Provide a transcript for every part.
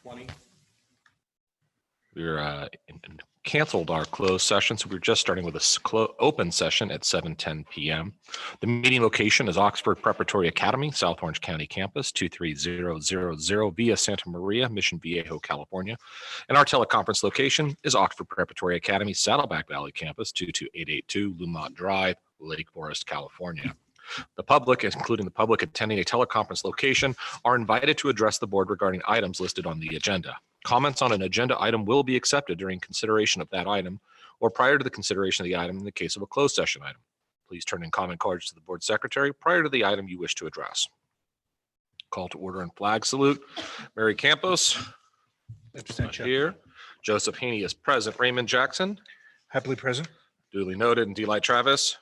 2020. We're canceled our closed session, so we're just starting with a open session at 7:10 p.m. The meeting location is Oxford Preparatory Academy, South Orange County Campus, 23000 Via Santa Maria, Mission Viejo, California. And our teleconference location is Oxford Preparatory Academy, Saddleback Valley Campus, 22882 Lumont Drive, Lake Forest, California. The public, including the public attending a teleconference location, are invited to address the board regarding items listed on the agenda. Comments on an agenda item will be accepted during consideration of that item or prior to the consideration of the item in the case of a closed session item. Please turn in comment cards to the board secretary prior to the item you wish to address. Call to order and flag salute. Mary Campos, here. Joseph Haney is present. Raymond Jackson. Happily present. Duly noted. And Delight Travis.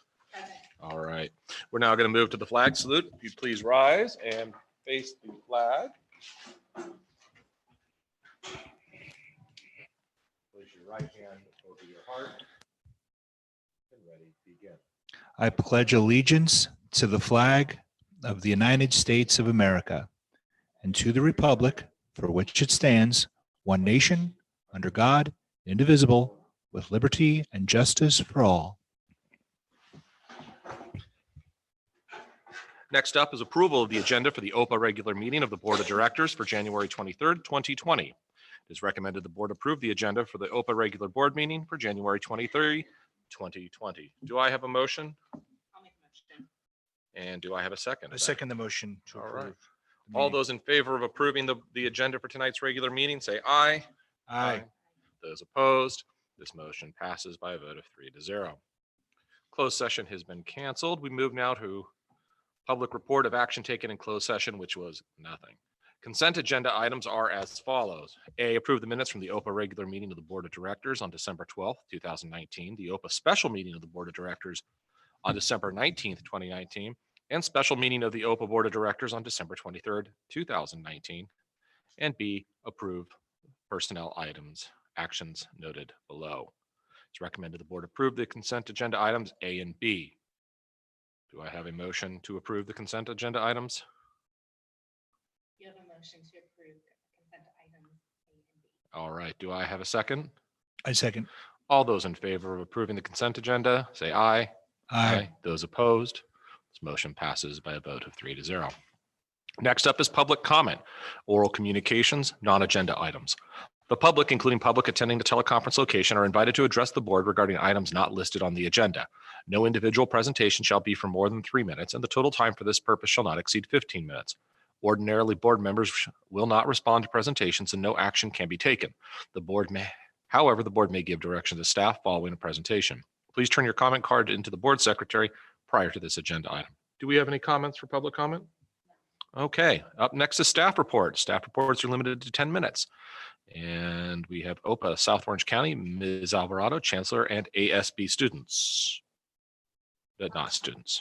All right. We're now going to move to the flag salute. If you please rise and face the flag. Place your right hand over your heart and ready to begin. I pledge allegiance to the flag of the United States of America and to the republic for which it stands, one nation, under God, indivisible, with liberty and justice for all. Next up is approval of the agenda for the OPA regular meeting of the Board of Directors for January 23rd, 2020. It is recommended the board approve the agenda for the OPA regular board meeting for January 23rd, 2020. Do I have a motion? I'll make a motion. And do I have a second? I second the motion to All approve. right. All those in favor of approving the agenda for tonight's regular meeting, say aye. Aye. Those opposed, this motion passes by a vote of 3-0. Closed session has been canceled. We move now to public report of action taken in closed session, which was nothing. Consent agenda items are as follows. A, approve the minutes from the OPA regular meeting of the Board of Directors on December 12th, 2019, the OPA special meeting of the Board of Directors on December 19th, 2019, and special meeting of the OPA Board of Directors on December 23rd, 2019. And B, approve personnel items, actions noted below. It's recommended the board approve the consent agenda items A and B. Do I have a motion to approve the consent agenda items? You have a motion to approve consent items A and B. All right. Do I have a second? I second. All those in favor of approving the consent agenda, say aye. Aye. Those opposed, this motion passes by a vote of 3-0. Next up is public comment, oral communications, non-agenda items. The public, including public attending the teleconference location, are invited to address the board regarding items not listed on the agenda. No individual presentation shall be for more than 3 minutes, and the total time for this purpose shall not exceed 15 minutes. Ordinarily, board members will not respond to presentations and no action can be taken. However, the board may give direction to staff following a presentation. Please turn your comment card into the board secretary prior to this agenda item. Do we have any comments for public comment? Okay, up next is staff report. Staff reports are limited to 10 minutes. And we have OPA, South Orange County, Ms. Alvarado, Chancellor, and ASB students, but not students.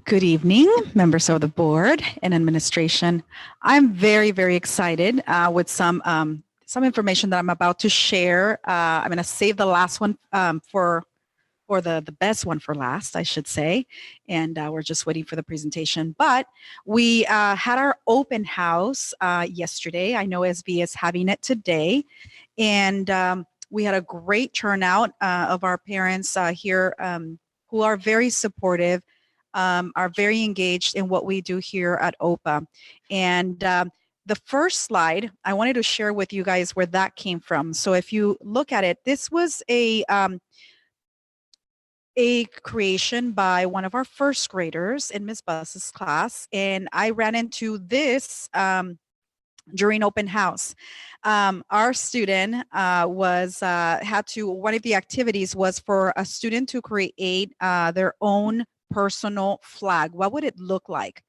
Good evening, members of the board and administration. I'm very, very excited with some information that I'm about to share. I'm going to save the last one for the best one for last, I should say. And we're just waiting for the presentation. But we had our open house yesterday. I know SV is having it today. And we had a great turnout of our parents here who are very supportive, are very engaged in what we do here at OPA. And the first slide, I wanted to share with you guys where that came from. So if you look at it, this was a creation by one of our first graders in Ms. Buss's class. And I ran into this during open house. Our student one of the activities was for a student to create their own personal flag. What would it look like?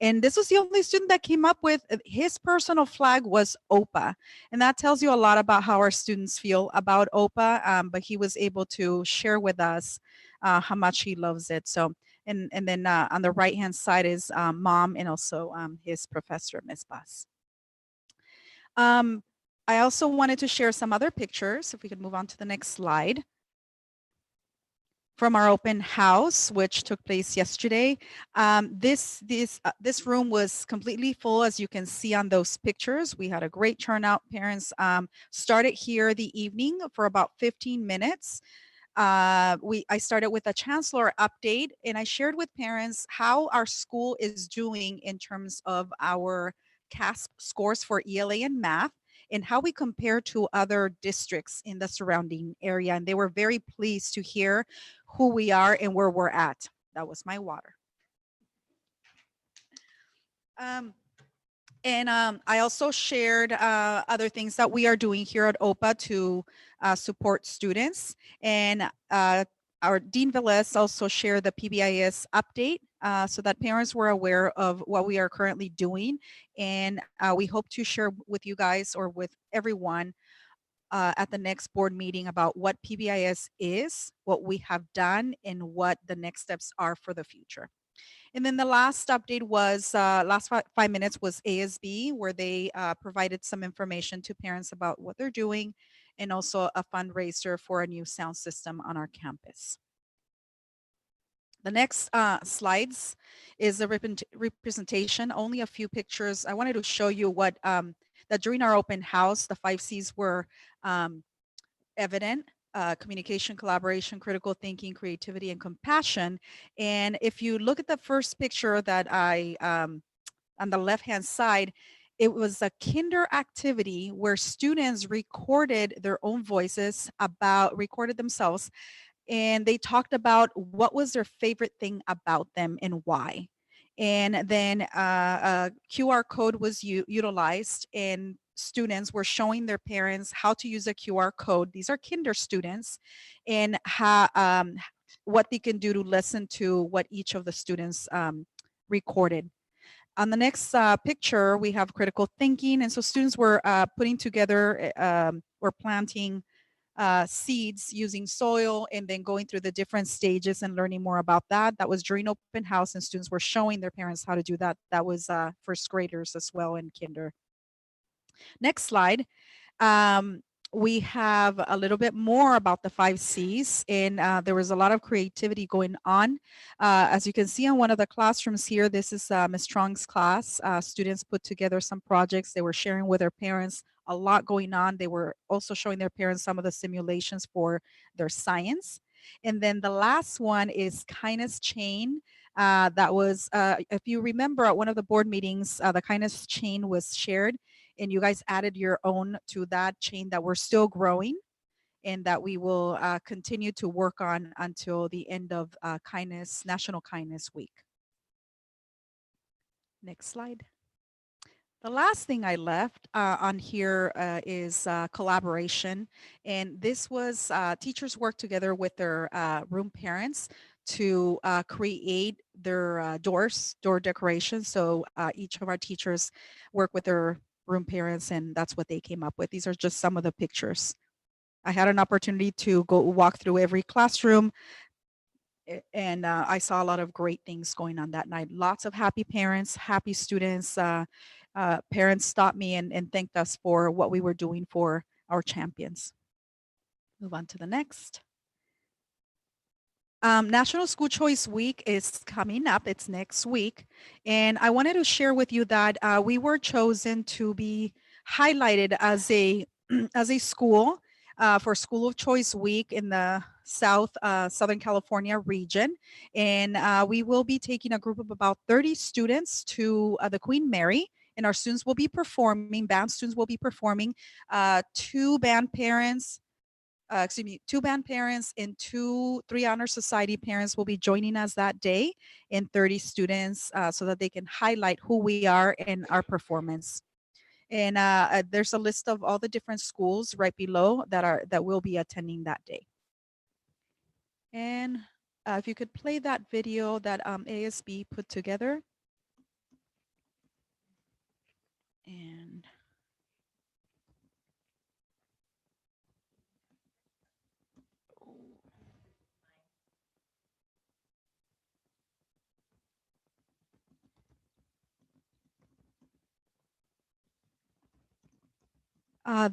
And this was the only student that came up with his personal flag was OPA. And that tells you a lot about how our students feel about OPA. But he was able to share with us how much he loves it. So, and then on the right-hand side is mom and also his professor, Ms. Buss. I also wanted to share some other pictures. If we could move on to the next slide. from our open house, which took place yesterday. This room was completely full, as you can see on those pictures. We had a great turnout. Parents started here the evening for about 15 minutes. I started with a chancellor update, and I shared with parents how our school is doing in terms of our CASP scores for ELA and math, and how we compare to other districts in the surrounding area. And they were very pleased to hear who we are and where we're at. That was my water. I also shared other things that we are doing here at OPA to support students. And our Dean Velez also shared the PBIS update so that parents were aware of what we are currently doing. And we hope to share with you guys or with everyone at the next board meeting about what PBIS is, what we have done, and what the next steps are for the future. And then the last update was, last 5 minutes was ASB, where they provided some information to parents about what they're doing, and also a fundraiser for a new sound system on our campus. The next slides is a representation, only a few pictures. I wanted to show you what, that during our open house, the 5 C's were evident. Communication, collaboration, critical thinking, creativity, and compassion. And if you look at the first picture that I, on the left-hand side, it was a kinder activity where students recorded their own voices recorded themselves, and they talked about what was their favorite thing about them and why. And then a QR code was utilized, and students were showing their parents how to use a QR code. These are kinder students, and what they can do to listen to what each of the students recorded. On the next picture, we have critical thinking. And so students were putting together or planting seeds using soil, and then going through the different stages and learning more about that. That was during open house, and students were showing their parents how to do that. That was first graders as well in kinder. Next slide. We have a little bit more about the 5 C's, and there was a lot of creativity going on. As you can see on one of the classrooms here, this is Ms. Strong's class. Students put together some projects. They were sharing with their parents, a lot going on. They were also showing their parents some of the simulations for their science. And then the last one is kindness chain. That was, if you remember at one of the board meetings, the kindness chain was shared, and you guys added your own to that chain that we're still growing, and that we will continue to work on until the end of National Kindness Week. Next slide. The last thing I left on here is collaboration. And this was teachers worked together with their room parents to create their door decorations. So each of our teachers work with their room parents, and that's what they came up with. These are just some of the pictures. I had an opportunity to go walk through every classroom, and I saw a lot of great things going on that night. Lots of happy parents, happy students. Parents stopped me and thanked us for what we were doing for our champions. Move on to the next. National School Choice Week is coming up. It's next week. And I wanted to share with you that we were chosen to be highlighted as a school for School of Choice Week in the Southern California region. And we will be taking a group of about 30 students to the Queen Mary. And our students will be performing, band students will be performing, two band parents and 3 Honor Society parents will be joining us that day, and 30 students so that they can highlight who we are and our performance. And there's a list of all the different schools right below that will be attending that day. And if you could play that video that ASB put together. And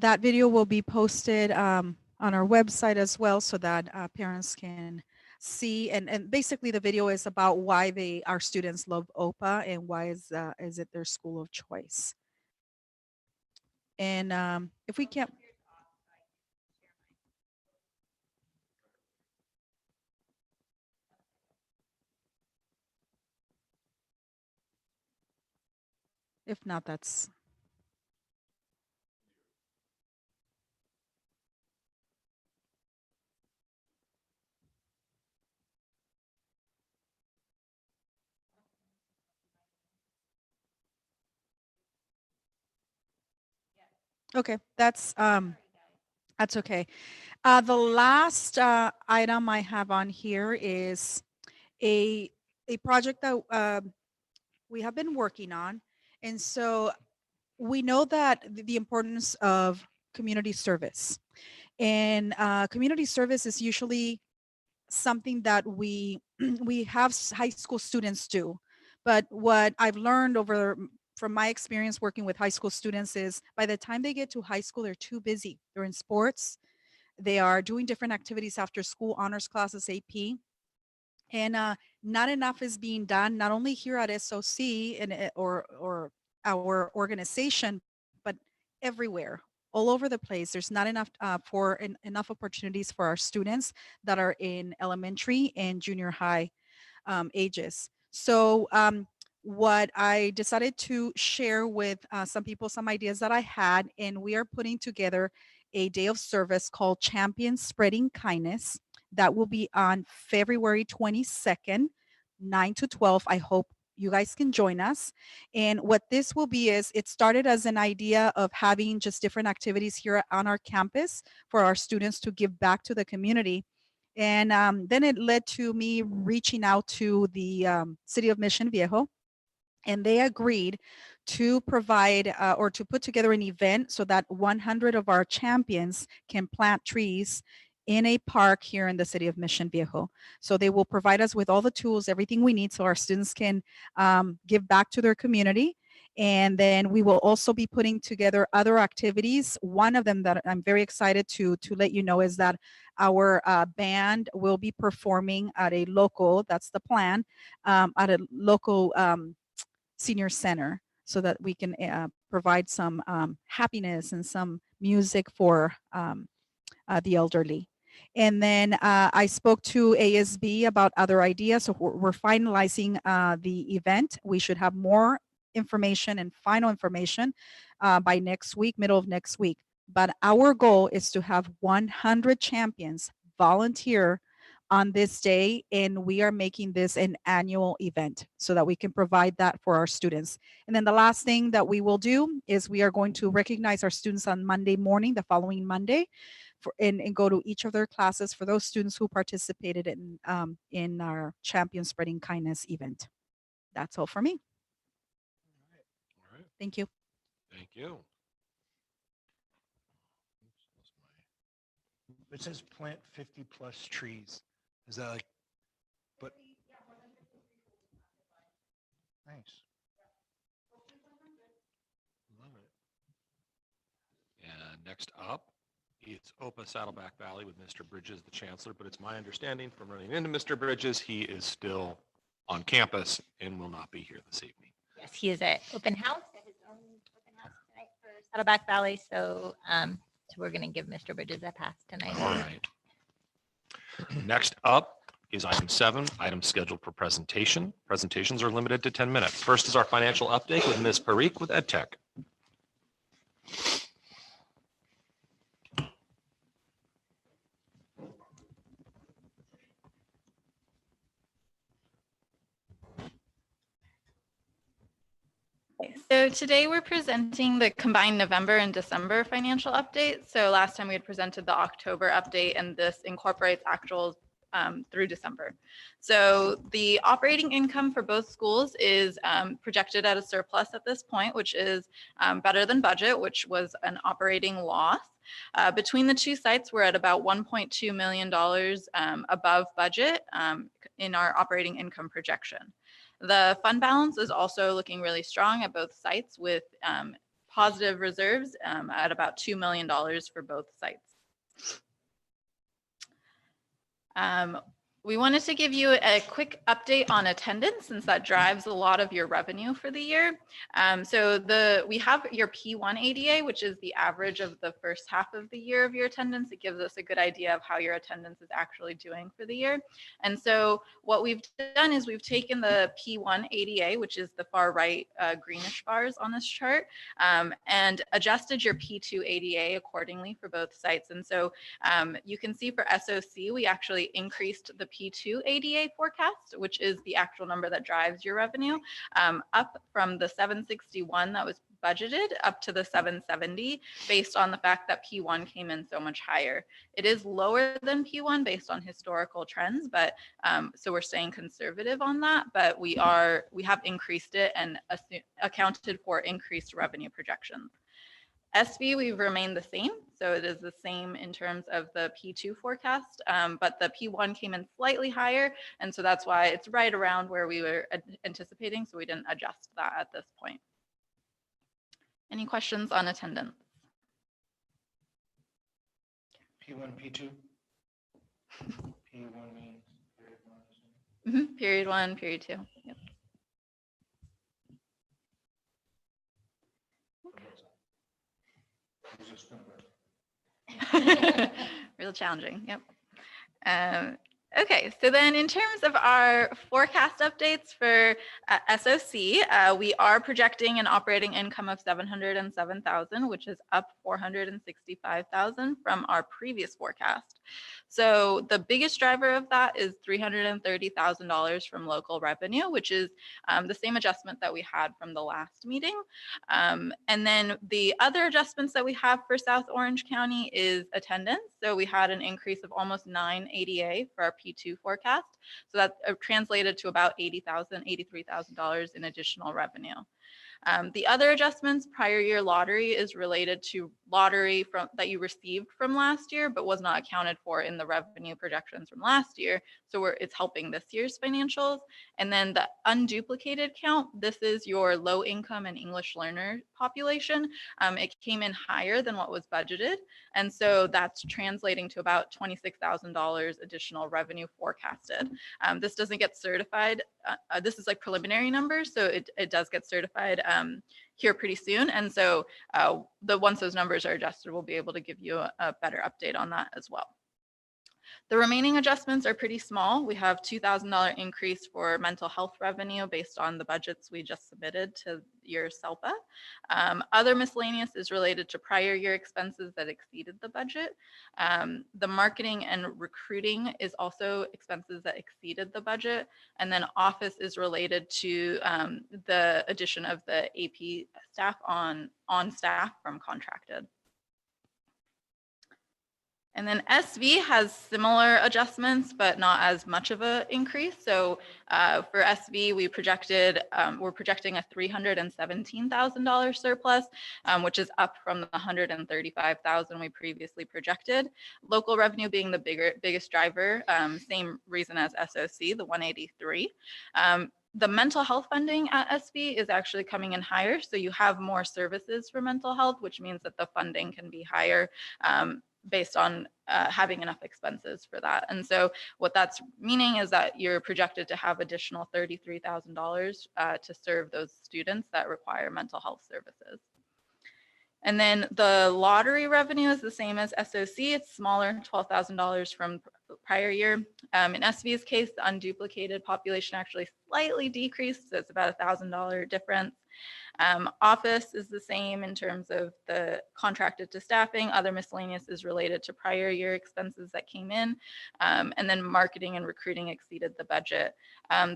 that video will be posted on our website as well, so that parents can see, and basically the video is about why our students love OPA and why is it their school of choice. And if we can't. If not, that's. Okay, that's okay. The last item I have on here is a project that we have been working on, and so we know that the importance of community service, and community service is usually something that we we have high school students do, but what I've learned from my experience working with high school students is by the time they get to high school, they're too busy. They're in sports, they are doing different activities after school, honors classes, AP, and not enough is being done, not only here at SOC or our organization, but everywhere, all over the place. There's not enough enough opportunities for our students that are in elementary and junior high ages. So what I decided to share with some people, some ideas that I had, and we are putting together a day of service called Champions Spreading Kindness that will be on February 22nd, 9 to 12. I hope you guys can join us. And what this will be is it started as an idea of having just different activities here on our campus for our students to give back to the community. And then it led to me reaching out to the city of Mission Viejo, and they agreed to provide or to put together an event so that 100 of our champions can plant trees in a park here in the city of Mission Viejo. So they will provide us with all the tools, everything we need so our students can give back to their community. And then we will also be putting together other activities. One of them that I'm very excited to let you know is that our band will be performing at a local, that's the plan, at a local senior center so that we can provide some happiness and some music for the elderly. And then I spoke to ASB about other ideas. So we're finalizing the event. We should have more information and final information by next week, middle of next week. But our goal is to have 100 champions volunteer on this day, and we are making this an annual event so that we can provide that for our students. And then the last thing that we will do is we are going to recognize our students on Monday morning, the following Monday, and go to each of their classes for those students who participated in our Champion Spreading Kindness event. That's all for me. All right. Thank you. Thank you. It says plant 50 plus trees. Is that like, but nice. Love it. And next up, it's OPA Saddleback Valley with Mr. Bridges, the chancellor, but it's my understanding from running into Mr. Bridges, he is still on campus and will not be here this evening. Yes, he is at open house, at his own open house tonight for Saddleback Valley. So, so we're going to give Mr. Bridges a pass tonight. All right. Next up is item 7, items scheduled for presentation. Presentations are limited to 10 minutes. First is our financial update with Ms. Parikh with EdTech. So today we're presenting the combined November and December financial update. So last time we had presented the October update, and this incorporates actuals through December. So the operating income for both schools is projected at a surplus at this point, which is better than budget, which was an operating loss. Between the two sites, we're at about $1.2 million above budget in our operating income projection. The fund balance is also looking really strong at both sites with positive reserves at about $2 million for both sites. We wanted to give you a quick update on attendance since that drives a lot of your revenue for the year. We have your P1 ADA, which is the average of the first half of the year of your attendance. It gives us a good idea of how your attendance is actually doing for the year. And so what we've done is we've taken the P1 ADA, which is the far right greenish bars on this chart, and adjusted your P2 ADA accordingly for both sites. And so you can see for SOC, we actually increased the P2 ADA forecast, which is the actual number that drives your revenue, up from the 761 that was budgeted up to the 770 based on the fact that P1 came in so much higher. It is lower than P1 based on historical trends, but so we're staying conservative on that, but we have increased it and accounted for increased revenue projections. SV, we've remained the same. So it is the same in terms of the P2 forecast, but the P1 came in slightly higher. And so that's why it's right around where we were anticipating. So we didn't adjust that at this point. Any questions on attendance? P1, P2? P1 means period 1. Period 1, period 2. Yep. Real challenging. Yep. Okay, so then in terms of our forecast updates for SOC, we are projecting an operating income of $707,000, which is up $465,000 from our previous forecast. So the biggest driver of that is $330,000 from local revenue, which is the same adjustment that we had from the last meeting. And then the other adjustments that we have for South Orange County is attendance. So we had an increase of almost 9 ADA for our P2 forecast. So that translated to about $80,000, $83,000 in additional revenue. The other adjustments, prior year lottery is related to lottery that you received from last year, but was not accounted for in the revenue projections from last year. So it's helping this year's financials. And then the unduplicated count, this is your low income and English learner population. It came in higher than what was budgeted. And so that's translating to about $26,000 additional revenue forecasted. This doesn't get certified. This is like preliminary numbers. So it does get certified here pretty soon. And so once those numbers are adjusted, we'll be able to give you a better update on that as well. The remaining adjustments are pretty small. We have $2,000 increase for mental health revenue based on the budgets we just submitted to your SELPA. Other miscellaneous is related to prior year expenses that exceeded the budget. The marketing and recruiting is also expenses that exceeded the budget. And then office is related to the addition of the AP staff on staff from contracted. And then SV has similar adjustments, but not as much of an increase. So for SV, we're projecting a $317,000 surplus, which is up from the $135,000 we previously projected. Local revenue being the biggest driver, same reason as SOC, the 183. The mental health funding at SV is actually coming in higher. So you have more services for mental health, which means that the funding can be higher based on having enough expenses for that. And so what that's meaning is that you're projected to have additional $33,000 to serve those students that require mental health services. And then the lottery revenue is the same as SOC. It's smaller, $12,000 from prior year. In SV's case, the unduplicated population actually slightly decreased. So it's about $1,000 difference. Office is the same in terms of the contracted to staffing. Other miscellaneous is related to prior year expenses that came in. And then marketing and recruiting exceeded the budget.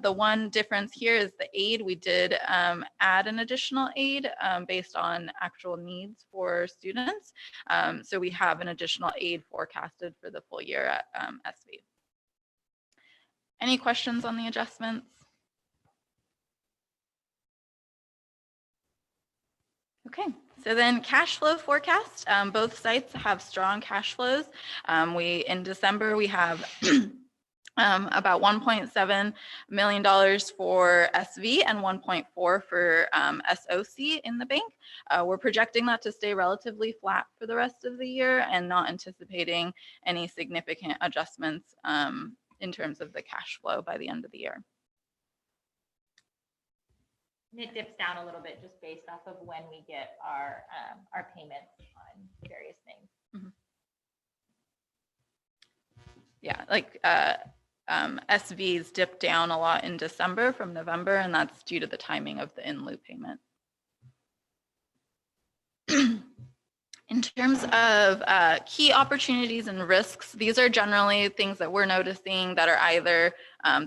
The one difference here is the aid. We did add an additional aid based on actual needs for students. So we have an additional aid forecasted for the full year at SV. Any questions on the adjustments? Okay, so then cash flow forecast. Both sites have strong cash flows. In December, we have about $1.7 million for SV and 1.4 for SOC in the bank. We're projecting that to stay relatively flat for the rest of the year and not anticipating any significant adjustments in terms of the cash flow by the end of the year. And it dips down a little bit just based off of when we get our payments on various things. Yeah, like SVs dip down a lot in December from November, and that's due to the timing of the in lieu payment. In terms of key opportunities and risks, these are generally things that we're noticing that are either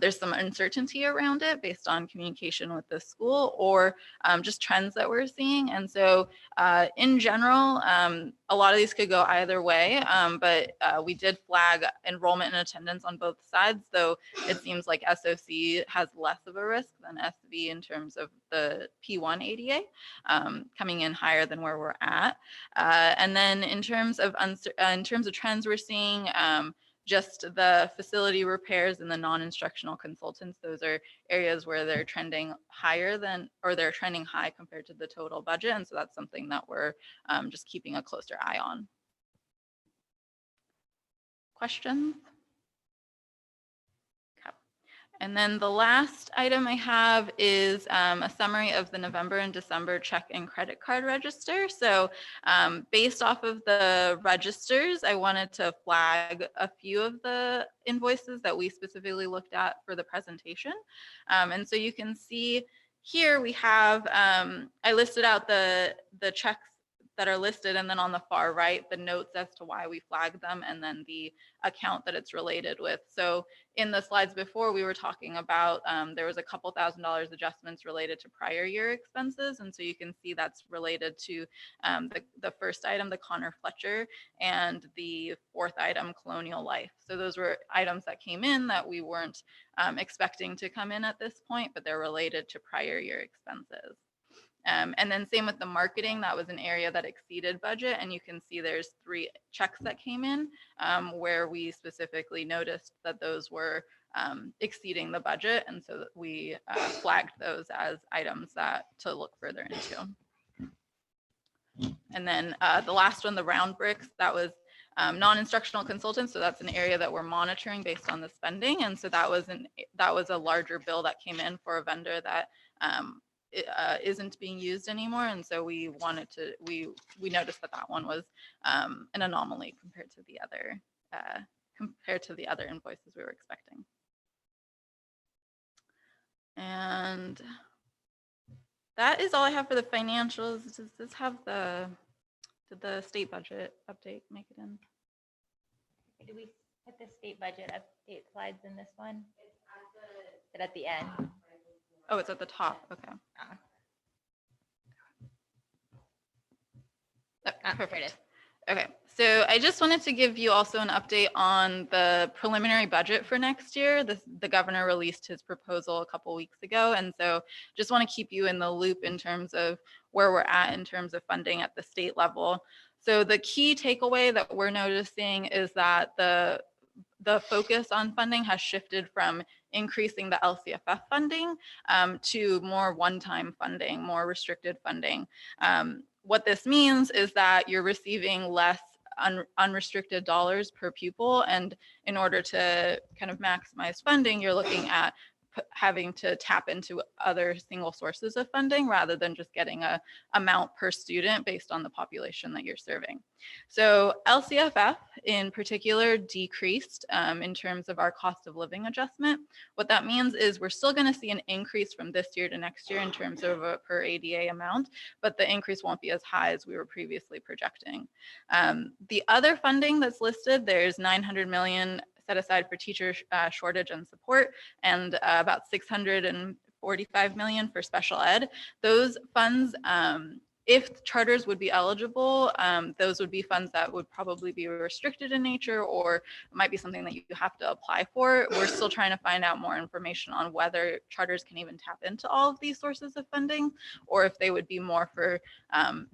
there's some uncertainty around it based on communication with the school, or just trends that we're seeing. And so in general, a lot of these could go either way, but we did flag enrollment and attendance on both sides, though it seems like SOC has less of a risk than SV in terms of the P1 ADA, coming in higher than where we're at. And then in terms of trends we're seeing, just the facility repairs and the non-instructional consultants, those are areas where they're trending higher than, or they're trending high compared to the total budget. And so that's something that we're just keeping a closer eye on. Questions? And then the last item I have is a summary of the November and December check and credit card register. So based off of the registers, I wanted to flag a few of the invoices that we specifically looked at for the presentation. And so you can see here we have, I listed out the checks that are listed, and then on the far right, the notes as to why we flagged them, and then the account that it's related with. So in the slides before, we were talking about there was a couple $1,000s adjustments related to prior year expenses, and so you can see that's related to the first item, the Connor Fletcher, and the fourth item, Colonial Life. So those were items that came in that we weren't expecting to come in at this point, but they're related to prior year expenses. And then same with the marketing, that was an area that exceeded budget. And you can see there's 3 checks that came in where we specifically noticed that those were exceeding the budget. And so that we flagged those as items that to look further into. And then the last one, the round bricks, that was non-instructional consultants. So that's an area that we're monitoring based on the spending. And so that was a larger bill that came in for a vendor that isn't being used anymore, and so we wanted to we noticed that one was an anomaly compared to the other invoices we were expecting. And that is all I have for the financials. Does this have did the state budget update make it in? Do we put the state budget update slides in this one? It's at the end. Oh, it's at the top. Okay. Perfect. Okay, so I just wanted to give you also an update on the preliminary budget for next year. The governor released his proposal a couple weeks ago, and so just want to keep you in the loop in terms of where we're at in terms of funding at the state level. So the key takeaway that we're noticing is that the focus on funding has shifted from increasing the LCFF funding to more one-time funding, more restricted funding. What this means is that you're receiving less unrestricted dollars per pupil, and in order to kind of maximize funding, you're looking at having to tap into other single sources of funding rather than just getting a amount per student based on the population that you're serving. So LCFF in particular decreased in terms of our cost of living adjustment. What that means is we're still going to see an increase from this year to next year in terms of a per ADA amount, but the increase won't be as high as we were previously projecting. The other funding that's listed, there's $900 million set aside for teacher shortage and support, and about $645 million for special ed. Those funds, if charters would be eligible, those would be funds that would probably be restricted in nature, or it might be something that you have to apply for. We're still trying to find out more information on whether charters can even tap into all of these sources of funding, or if they would be more for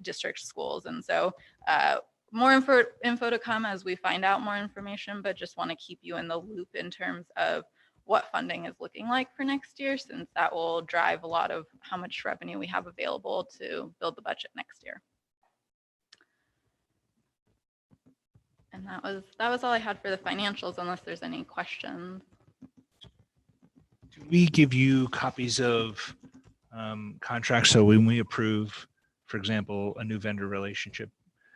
district schools. And so more info to come as we find out more information, but just want to keep you in the loop in terms of what funding is looking like for next year, since that will drive a lot of how much revenue we have available to build the budget next year. And that was all I had for the financials, unless there's any questions. we give you copies of contracts? So when we approve, for example, a new vendor relationship,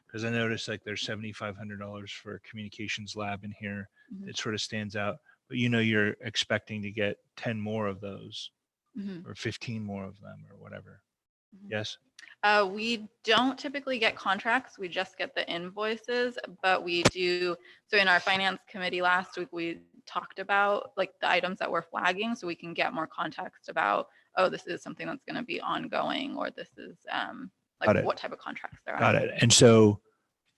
because I noticed like there's $7,500 for a communications lab in here. Mhm. It sort of stands out, but you know, you're expecting to get 10 more of those Mhm. or 15 more of them or whatever. Mhm. Yes. We don't typically get contracts. We just get the invoices, but we do. So in our finance committee last week, we talked about like the items that we're flagging so we can get more context about, oh, this is something that's going to be ongoing, or this is Got like it. what type of contracts there are. Got it. And so,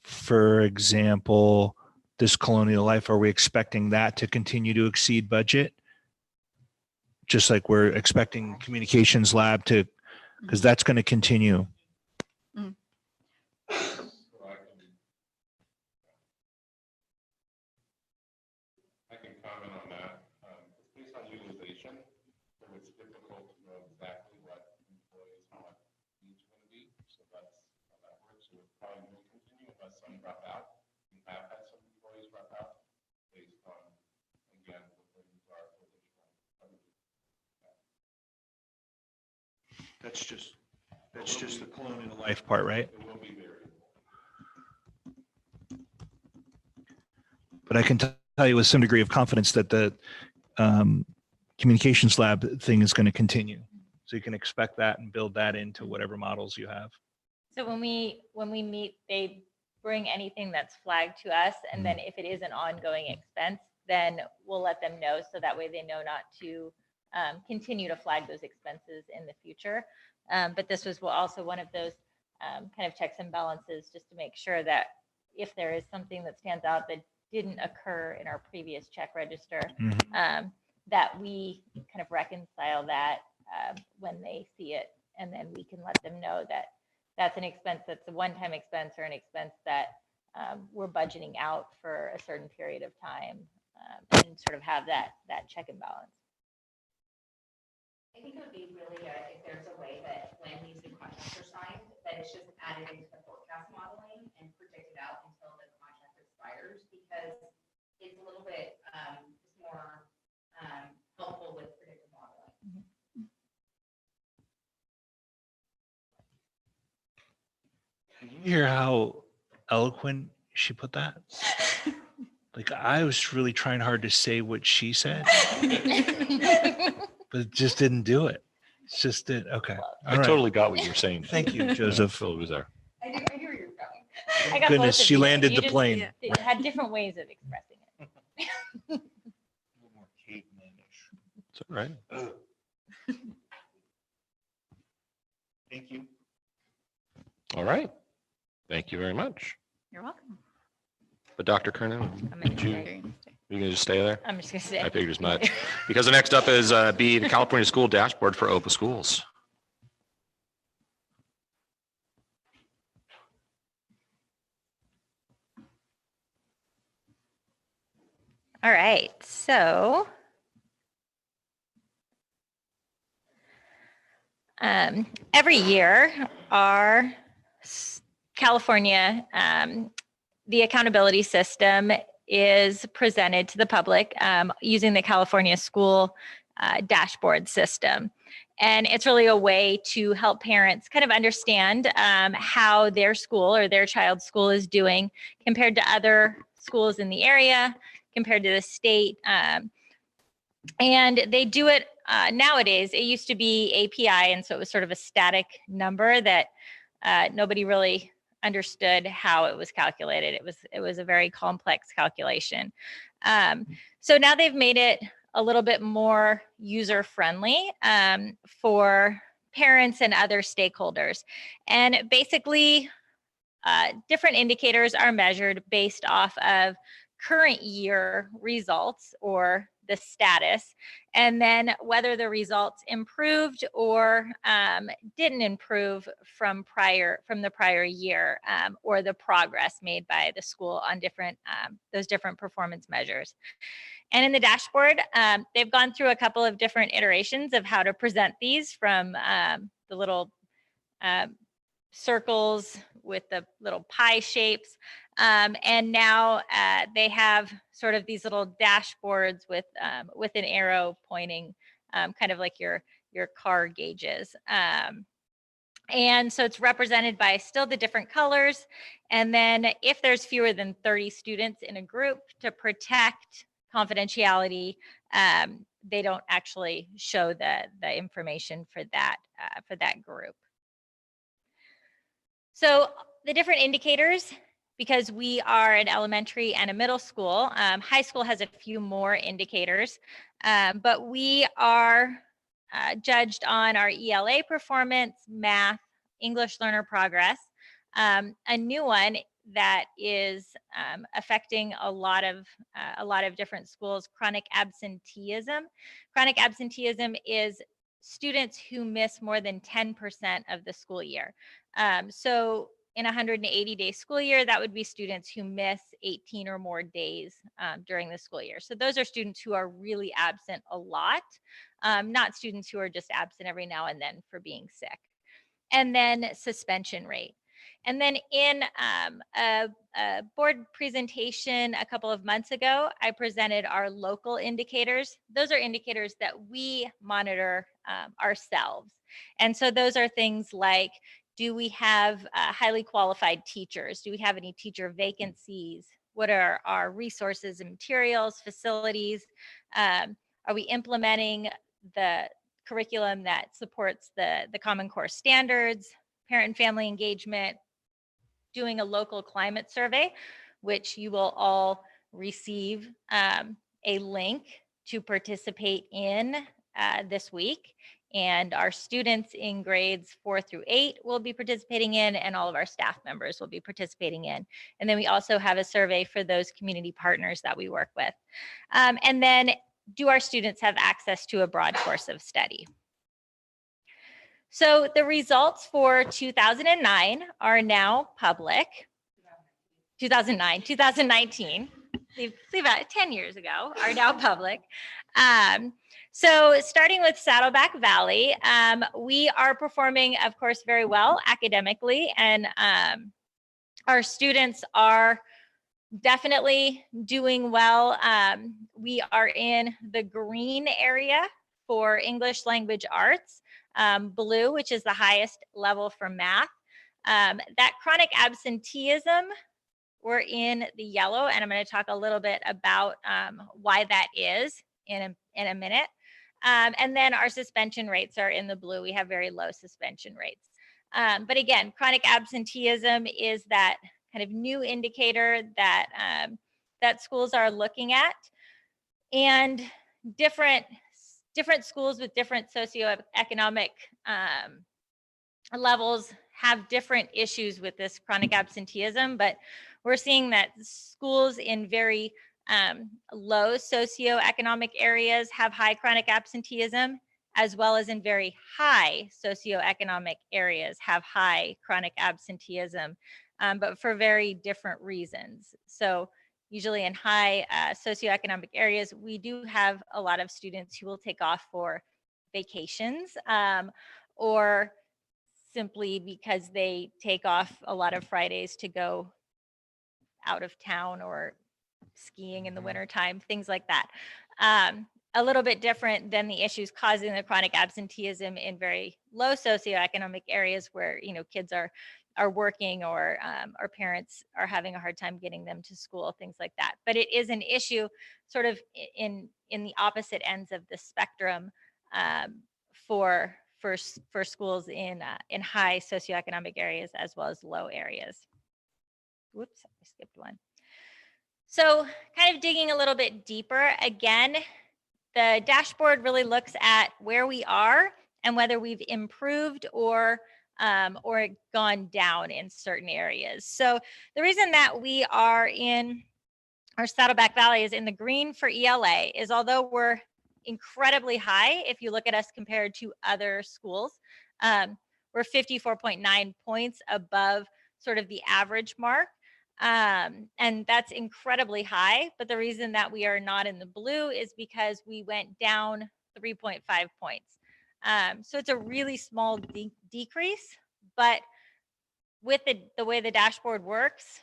for example, this Colonial Life, are we expecting that to continue to exceed budget? Just like we're expecting communications lab to, because that's going to continue. I can comment on that. Based on utilization, so it's difficult to know exactly what employees, how much each going to be. So that's how that works. So it probably will continue unless some drop out. We have had some employees drop out based on, again, what the needs are for additional. That's just the Colonial Life part, right? It will be variable. But I can tell you with some degree of confidence that the communications lab thing is going to continue. So you can expect that and build that into whatever models you have. So when we meet, they bring anything that's flagged to us, and then if it is an ongoing expense, then we'll let them know so that way they know not to continue to flag those expenses in the future. But this was also one of those kind of checks and balances just to make sure that if there is something that stands out that didn't occur in our previous check register, that we kind of reconcile that when they see it, and then we can let them know that that's an expense that's a one-time expense or an expense that we're budgeting out for a certain period of time, and sort of have that check and balance. I think it would be really good if there's a way that when these new contracts are signed, that it's just added into the forecast modeling and projected out until the contract expires, because it's a little bit just more helpful with predictive modeling. You hear how eloquent she put that? Like I was really trying hard to say what she said, but it just didn't do it. It's just did. Okay. I totally got what you're saying. Thank you, Joseph. Phil was there. I hear where you're going. I got Goodness, both of she you. landed You the just plane. had different ways of expressing it. It's all right. Thank you. All right. Thank you very much. You're welcome. But Dr. Kernan, I'm gonna Did you- stay. you can just stay there? I'm just gonna say. I figured as much. Because the next up is B, the California School Dashboard for OPA schools. All right, so every year, our California, the accountability system is presented to the public using the California School Dashboard System. And it's really a way to help parents kind of understand how their school or their child's school is doing compared to other schools in the area, compared to the state. And they do it nowadays. It used to be API, and so it was sort of a static number that nobody really understood how it was calculated. It was a very complex calculation. So now they've made it a little bit more user friendly for parents and other stakeholders. And basically, different indicators are measured based off of current year results or the status, and then whether the results improved or didn't improve from the prior year, or the progress made by the school on those different performance measures. And in the dashboard, they've gone through a couple of different iterations of how to present these, from the little circles with the little pie shapes. And now they have sort of these little dashboards with an arrow pointing kind of like your car gauges. And so it's represented by still the different colors. And then if there's fewer than 30 students in a group, to protect confidentiality, they don't actually show the information for that group. So the different indicators, because we are an elementary and a middle school, high school has a few more indicators, but we are judged on our ELA performance, math, English learner progress. A new one that is affecting a lot of different schools, chronic absenteeism. Chronic absenteeism is students who miss more than 10% of the school year. So in a 180-day school year, that would be students who miss 18 or more days during the school year. So those are students who are really absent a lot, not students who are just absent every now and then for being sick. And then suspension rate. And then in a board presentation a couple of months ago, I presented our local indicators. Those are indicators that we monitor ourselves. And so those are things like, do we have highly qualified teachers? Do we have any teacher vacancies? What are our resources and materials, facilities? Are we implementing the curriculum that supports the Common Core standards, parent and family engagement, doing a local climate survey, which you will all receive a link to participate in this week. And our students in grades 4 through 8 will be participating in, and all of our staff members will be participating in. And then we also have a survey for those community partners that we work with. And then, do our students have access to a broad course of study? So the results for 2009 are now public. 2019, about 10 years ago, are now public. So starting with Saddleback Valley, we are performing, of course, very well academically, and our students are definitely doing well. We are in the green area for English language arts, blue, which is the highest level for math. That chronic absenteeism, we're in the yellow, and I'm going to talk a little bit about why that is in a minute. And then our suspension rates are in the blue. We have very low suspension rates. But again, chronic absenteeism is that kind of new indicator that that schools are looking at, and different schools with different socioeconomic levels have different issues with this chronic absenteeism, but we're seeing that schools in very low socioeconomic areas have high chronic absenteeism, as well as in very high socioeconomic areas have high chronic absenteeism, but for very different reasons. So usually in high socioeconomic areas, we do have a lot of students who will take off for vacations, or simply because they take off a lot of Fridays to go out of town or skiing in the wintertime, things like that. A little bit different than the issues causing the chronic absenteeism in very low socioeconomic areas where, you know, kids are working, or parents are having a hard time getting them to school, things like that. But it is an issue sort of in the opposite ends of the spectrum for schools in high socioeconomic areas as well as low areas. Whoops, I skipped one. So kind of digging a little bit deeper, again, the dashboard really looks at where we are and whether we've improved or gone down in certain areas. So the reason that we are in our Saddleback Valley is in the green for ELA is, although we're incredibly high, if you look at us compared to other schools, we're 54.9 points above sort of the average mark. And that's incredibly high. But the reason that we are not in the blue is because we went down 3.5 points. So it's a really small decrease, but with the way the dashboard works,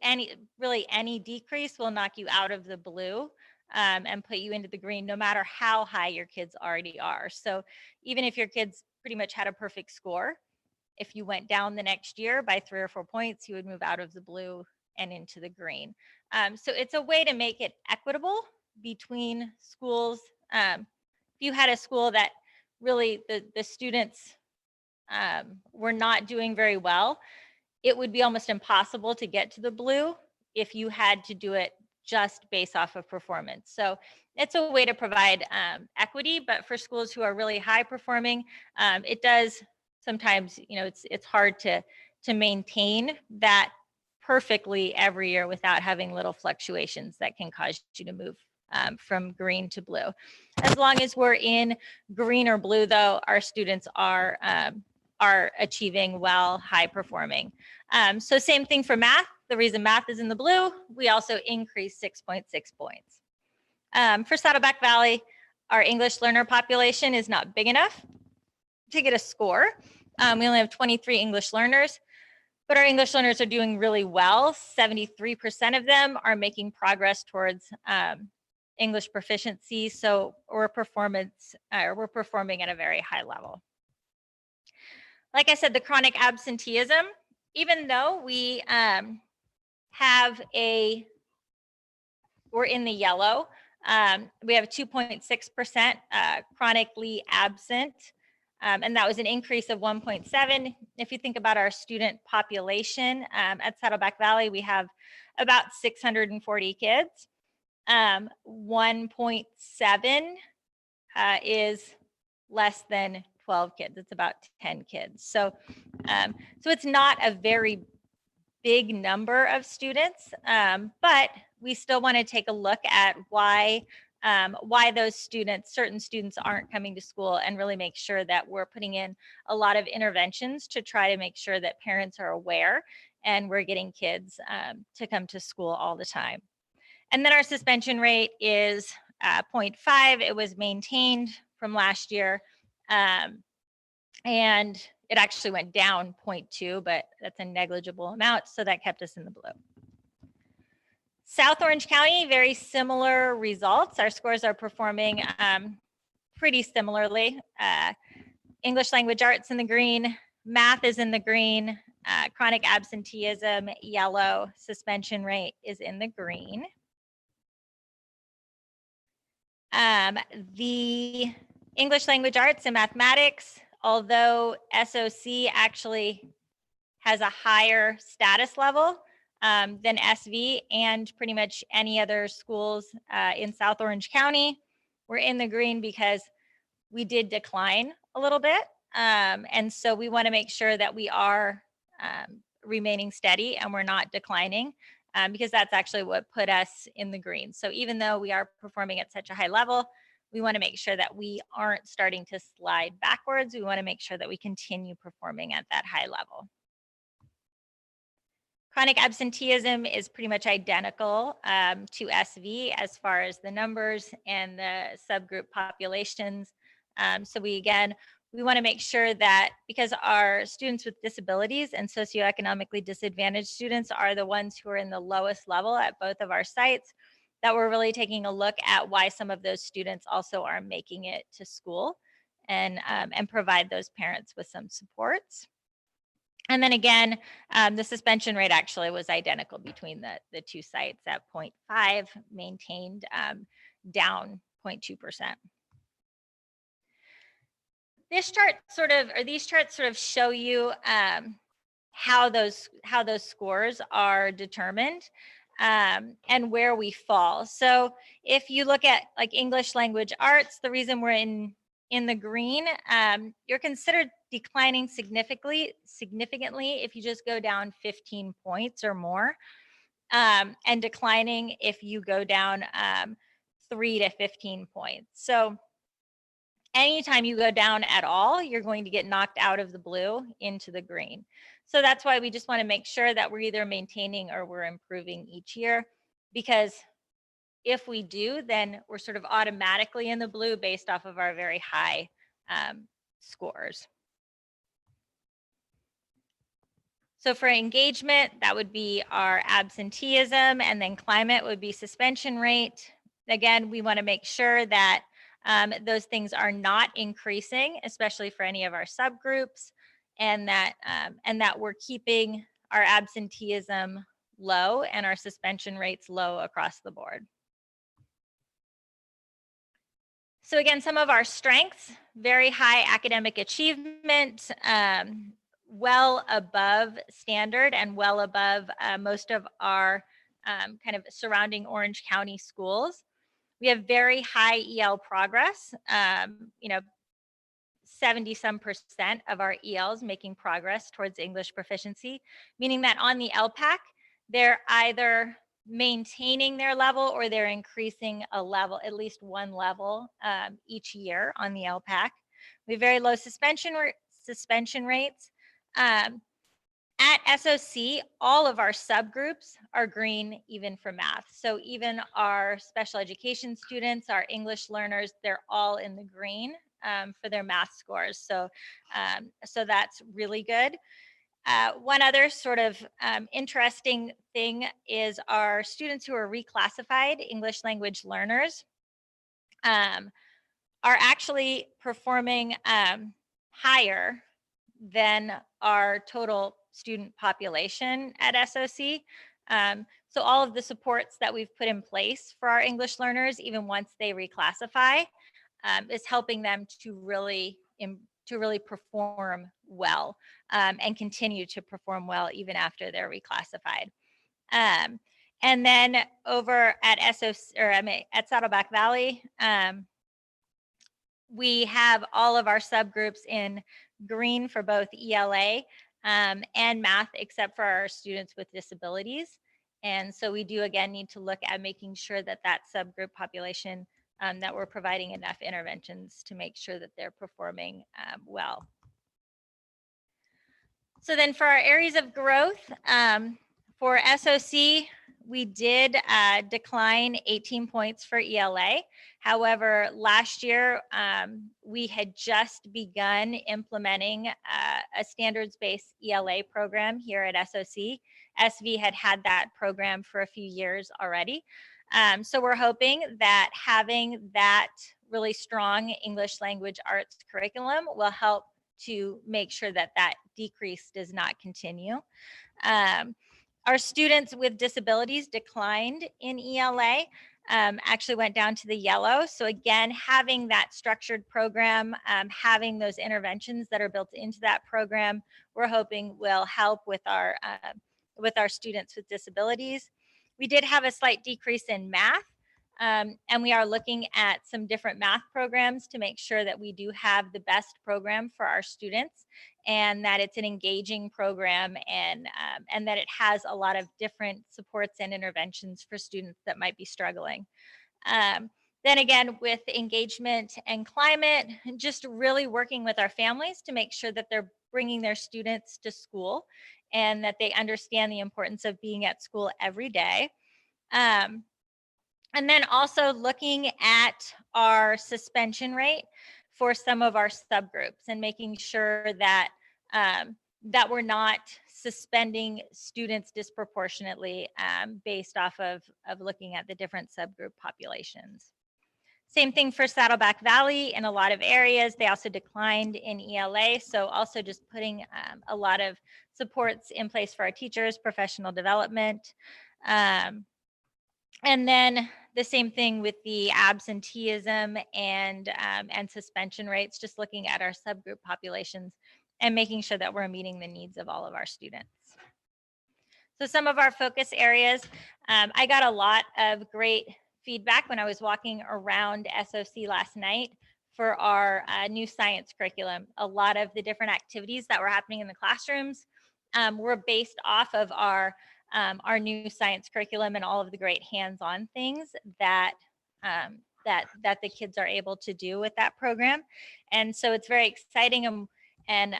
any decrease will knock you out of the blue. and put you into the green, no matter how high your kids already are. So even if your kids pretty much had a perfect score, if you went down the next year by 3 or 4 points, you would move out of the blue and into the green. So it's a way to make it equitable between schools. If you had a school that really the students were not doing very well, it would be almost impossible to get to the blue if you had to do it just based off of performance. So it's a way to provide equity, but for schools who are really high performing, it does sometimes, it's hard to maintain that perfectly every year without having little fluctuations that can cause you to move from green to blue. As long as we're in green or blue, though, our students are achieving well, high performing. So same thing for math. The reason math is in the blue, we also increase 6.6 points. For Saddleback Valley, our English learner population is not big enough to get a score. We only have 23 English learners, but our English learners are doing really well. 73% of them are making progress towards English proficiency. So we're performing at a very high level. Like I said, the chronic absenteeism, even though we we're in the yellow, we have 2.6% chronically absent, and that was an increase of 1.7. If you think about our student population at Saddleback Valley, we have about 640 kids. 1.7 is less than 12 kids. It's about 10 kids. So it's not a very big number of students, but we still want to take a look at why those certain students aren't coming to school, and really make sure that we're putting in a lot of interventions to try to make sure that parents are aware and we're getting kids to come to school all the time. And then our suspension rate is 0.5. It was maintained from last year. And it actually went down 0.2, but that's a negligible amount. So that kept us in the blue. South Orange County, very similar results. Our scores are performing pretty similarly. English language arts in the green, math is in the green, chronic absenteeism, yellow, suspension rate is in the green. The English language arts and mathematics, although SOC actually has a higher status level than SV and pretty much any other schools in South Orange County, we're in the green because we did decline a little bit. And so we want to make sure that we are remaining steady and we're not declining, because that's actually what put us in the green. So even though we are performing at such a high level, we want to make sure that we aren't starting to slide backwards. We want to make sure that we continue performing at that high level. Chronic absenteeism is pretty much identical to SV as far as the numbers and the subgroup populations. So we want to make sure that, because our students with disabilities and socioeconomically disadvantaged students are the ones who are in the lowest level at both of our sites, that we're really taking a look at why some of those students also aren't making it to school, and provide those parents with some supports. And then again, the suspension rate actually was identical between the two sites at 0.5, maintained, down 0.2%. These charts sort of show you how those scores are determined and where we fall. So if you look at like English language arts, the reason we're in the green, you're considered declining significantly if you just go down 15 points or more, and declining if you go down 3 to 15 points. So anytime you go down at all, you're going to get knocked out of the blue into the green. So that's why we just want to make sure that we're either maintaining or we're improving each year, because if we do, then we're sort of automatically in the blue based off of our very high scores. So for engagement, that would be our absenteeism, and then climate would be suspension rate. Again, we want to make sure that those things are not increasing, especially for any of our subgroups, and that we're keeping our absenteeism low and our suspension rates low across the board. So again, some of our strengths: very high academic achievement, well above standard and well above most of our kind of surrounding Orange County schools. We have very high EL progress, 70% of our ELs making progress towards English proficiency, meaning that on the LPAC, they're either maintaining their level or they're increasing a level, at least one level each year on the LPAC. We have very low suspension rates. At SOC, all of our subgroups are green, even for math. So even our special education students, our English learners, they're all in the green for their math scores. So that's really good. One other sort of interesting thing is our students who are reclassified English language learners are actually performing higher than our total student population at SOC. So all of the supports that we've put in place for our English learners, even once they reclassify, is helping them to really perform well and continue to perform well even after they're reclassified. And then over at at Saddleback Valley, we have all of our subgroups in green for both ELA and math, except for our students with disabilities. And so we do, again, need to look at making sure that that subgroup population, that we're providing enough interventions to make sure that they're performing well. So then for our areas of growth, for SOC, we did decline 18 points for ELA. However, last year, we had just begun implementing a standards-based ELA program here at SOC. SV had that program for a few years already. So we're hoping that having that really strong English language arts curriculum will help to make sure that that decrease does not continue. Our students with disabilities declined in ELA, actually went down to the yellow. So again, having that structured program, having those interventions that are built into that program, we're hoping will help with our students with disabilities. We did have a slight decrease in math, and we are looking at some different math programs to make sure that we do have the best program for our students, and that it's an engaging program, and that it has a lot of different supports and interventions for students that might be struggling. Then again, with engagement and climate, just really working with our families to make sure that they're bringing their students to school and that they understand the importance of being at school every day. And then also looking at our suspension rate for some of our subgroups and making sure that that we're not suspending students disproportionately based off of looking at the different subgroup populations. Same thing for Saddleback Valley. In a lot of areas, they also declined in ELA. So also just putting a lot of supports in place for our teachers, professional development. And then the same thing with the absenteeism and suspension rates, just looking at our subgroup populations and making sure that we're meeting the needs of all of our students. So some of our focus areas, I got a lot of great feedback when I was walking around SOC last night for our new science curriculum. A lot of the different activities that were happening in the classrooms were based off of our new science curriculum and all of the great hands-on things that the kids are able to do with that program. And so it's very exciting, and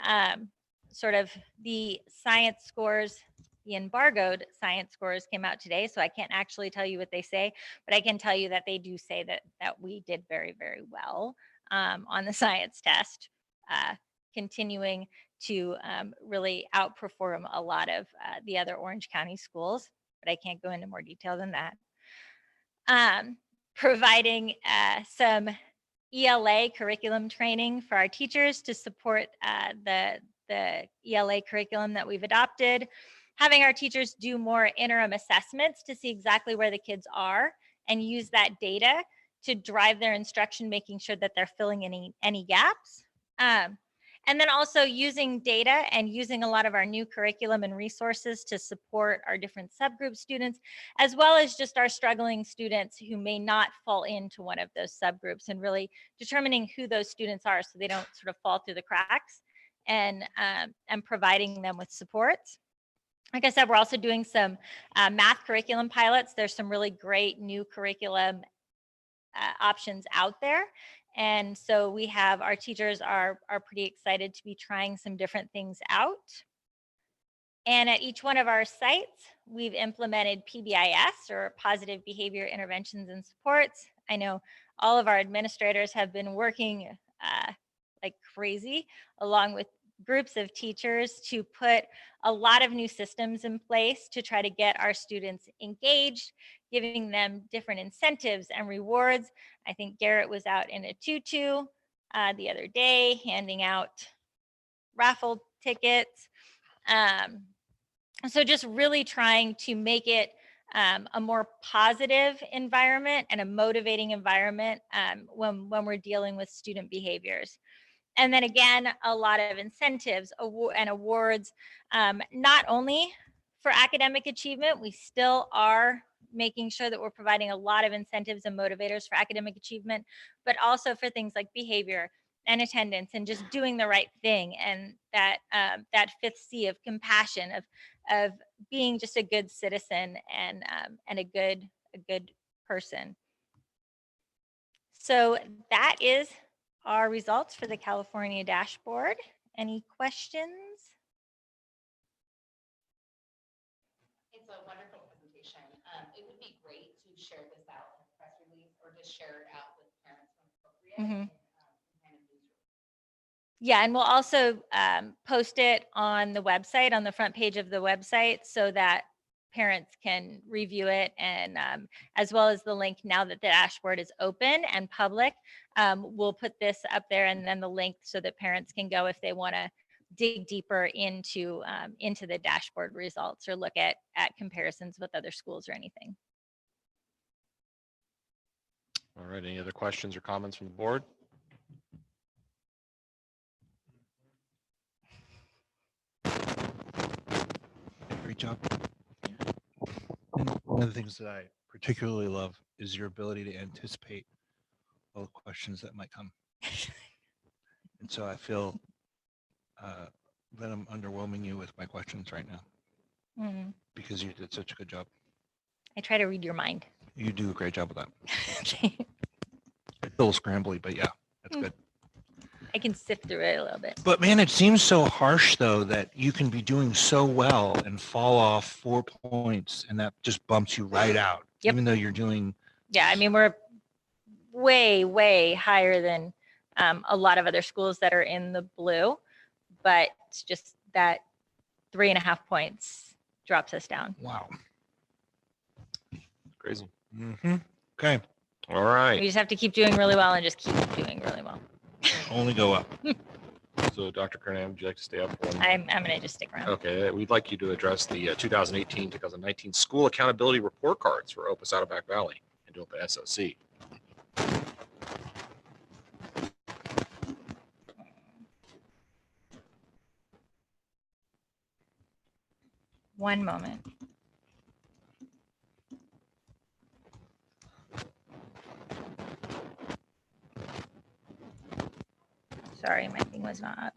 sort of the science scores, the embargoed science scores came out today, so I can't actually tell you what they say, but I can tell you that they do say that we did very, very well on the science test, continuing to really outperform a lot of the other Orange County schools, but I can't go into more detail than that. providing some ELA curriculum training for our teachers to support the ELA curriculum that we've adopted, having our teachers do more interim assessments to see exactly where the kids are and use that data to drive their instruction, making sure that they're filling any gaps. And then also using data and using a lot of our new curriculum and resources to support our different subgroup students, as well as just our struggling students who may not fall into one of those subgroups, and really determining who those students are so they don't sort of fall through the cracks, and providing them with supports. Like I said, we're also doing some math curriculum pilots. There's some really great new curriculum options out there. And so we have, our teachers are pretty excited to be trying some different things out. And at each one of our sites, we've implemented PBIS, or positive behavior interventions and supports. I know all of our administrators have been working like crazy, along with groups of teachers, to put a lot of new systems in place to try to get our students engaged, giving them different incentives and rewards. I think Garrett was out in a tutu the other day, handing out raffle tickets. So just really trying to make it a more positive environment and a motivating environment when we're dealing with student behaviors. And then again, a lot of incentives and awards, not only for academic achievement. We still are making sure that we're providing a lot of incentives and motivators for academic achievement, but also for things like behavior and attendance and just doing the right thing. And that fifth C of compassion, of being just a good citizen and a good person. So that is our results for the California dashboard. Any questions? It's a wonderful presentation. It would be great to share this out in a press release, or just share it out with parents when appropriate. Yeah, and we'll also post it on the website, on the front page of the website, so that parents can review it, and as well as the link, now that the dashboard is open and public, we'll put this up there, and then the link so that parents can go if they want to dig deeper into the dashboard results, or look at comparisons with other schools or anything. All right, any other questions or comments from the board? Great job. And one of the things that I particularly love is your ability to anticipate all the questions that might come. And so I feel that I'm underwhelming you with my questions right now, because you did such a good job. I try to read your mind. You do a great job with that. It's a little scrambly, but yeah, that's good. I can sift through it a little bit. But man, it seems so harsh though, that you can be doing so well and fall off 4 points, and that just bumps you right out. Yep. Even though you're doing. Yeah, I mean, we're way, way higher than a lot of other schools that are in the blue, but it's just that 3.5 points drops us down. Wow. Crazy. Okay. All right. We just have to keep doing really well and just keep doing really well. Only go up. So Dr. Kernan, would you like to stay up? I'm going to just stick around. Okay, we'd like you to address the 2018-2019 school accountability report cards for OPA Saddleback Valley and OPA SOC. One moment. Sorry, my thing was not up.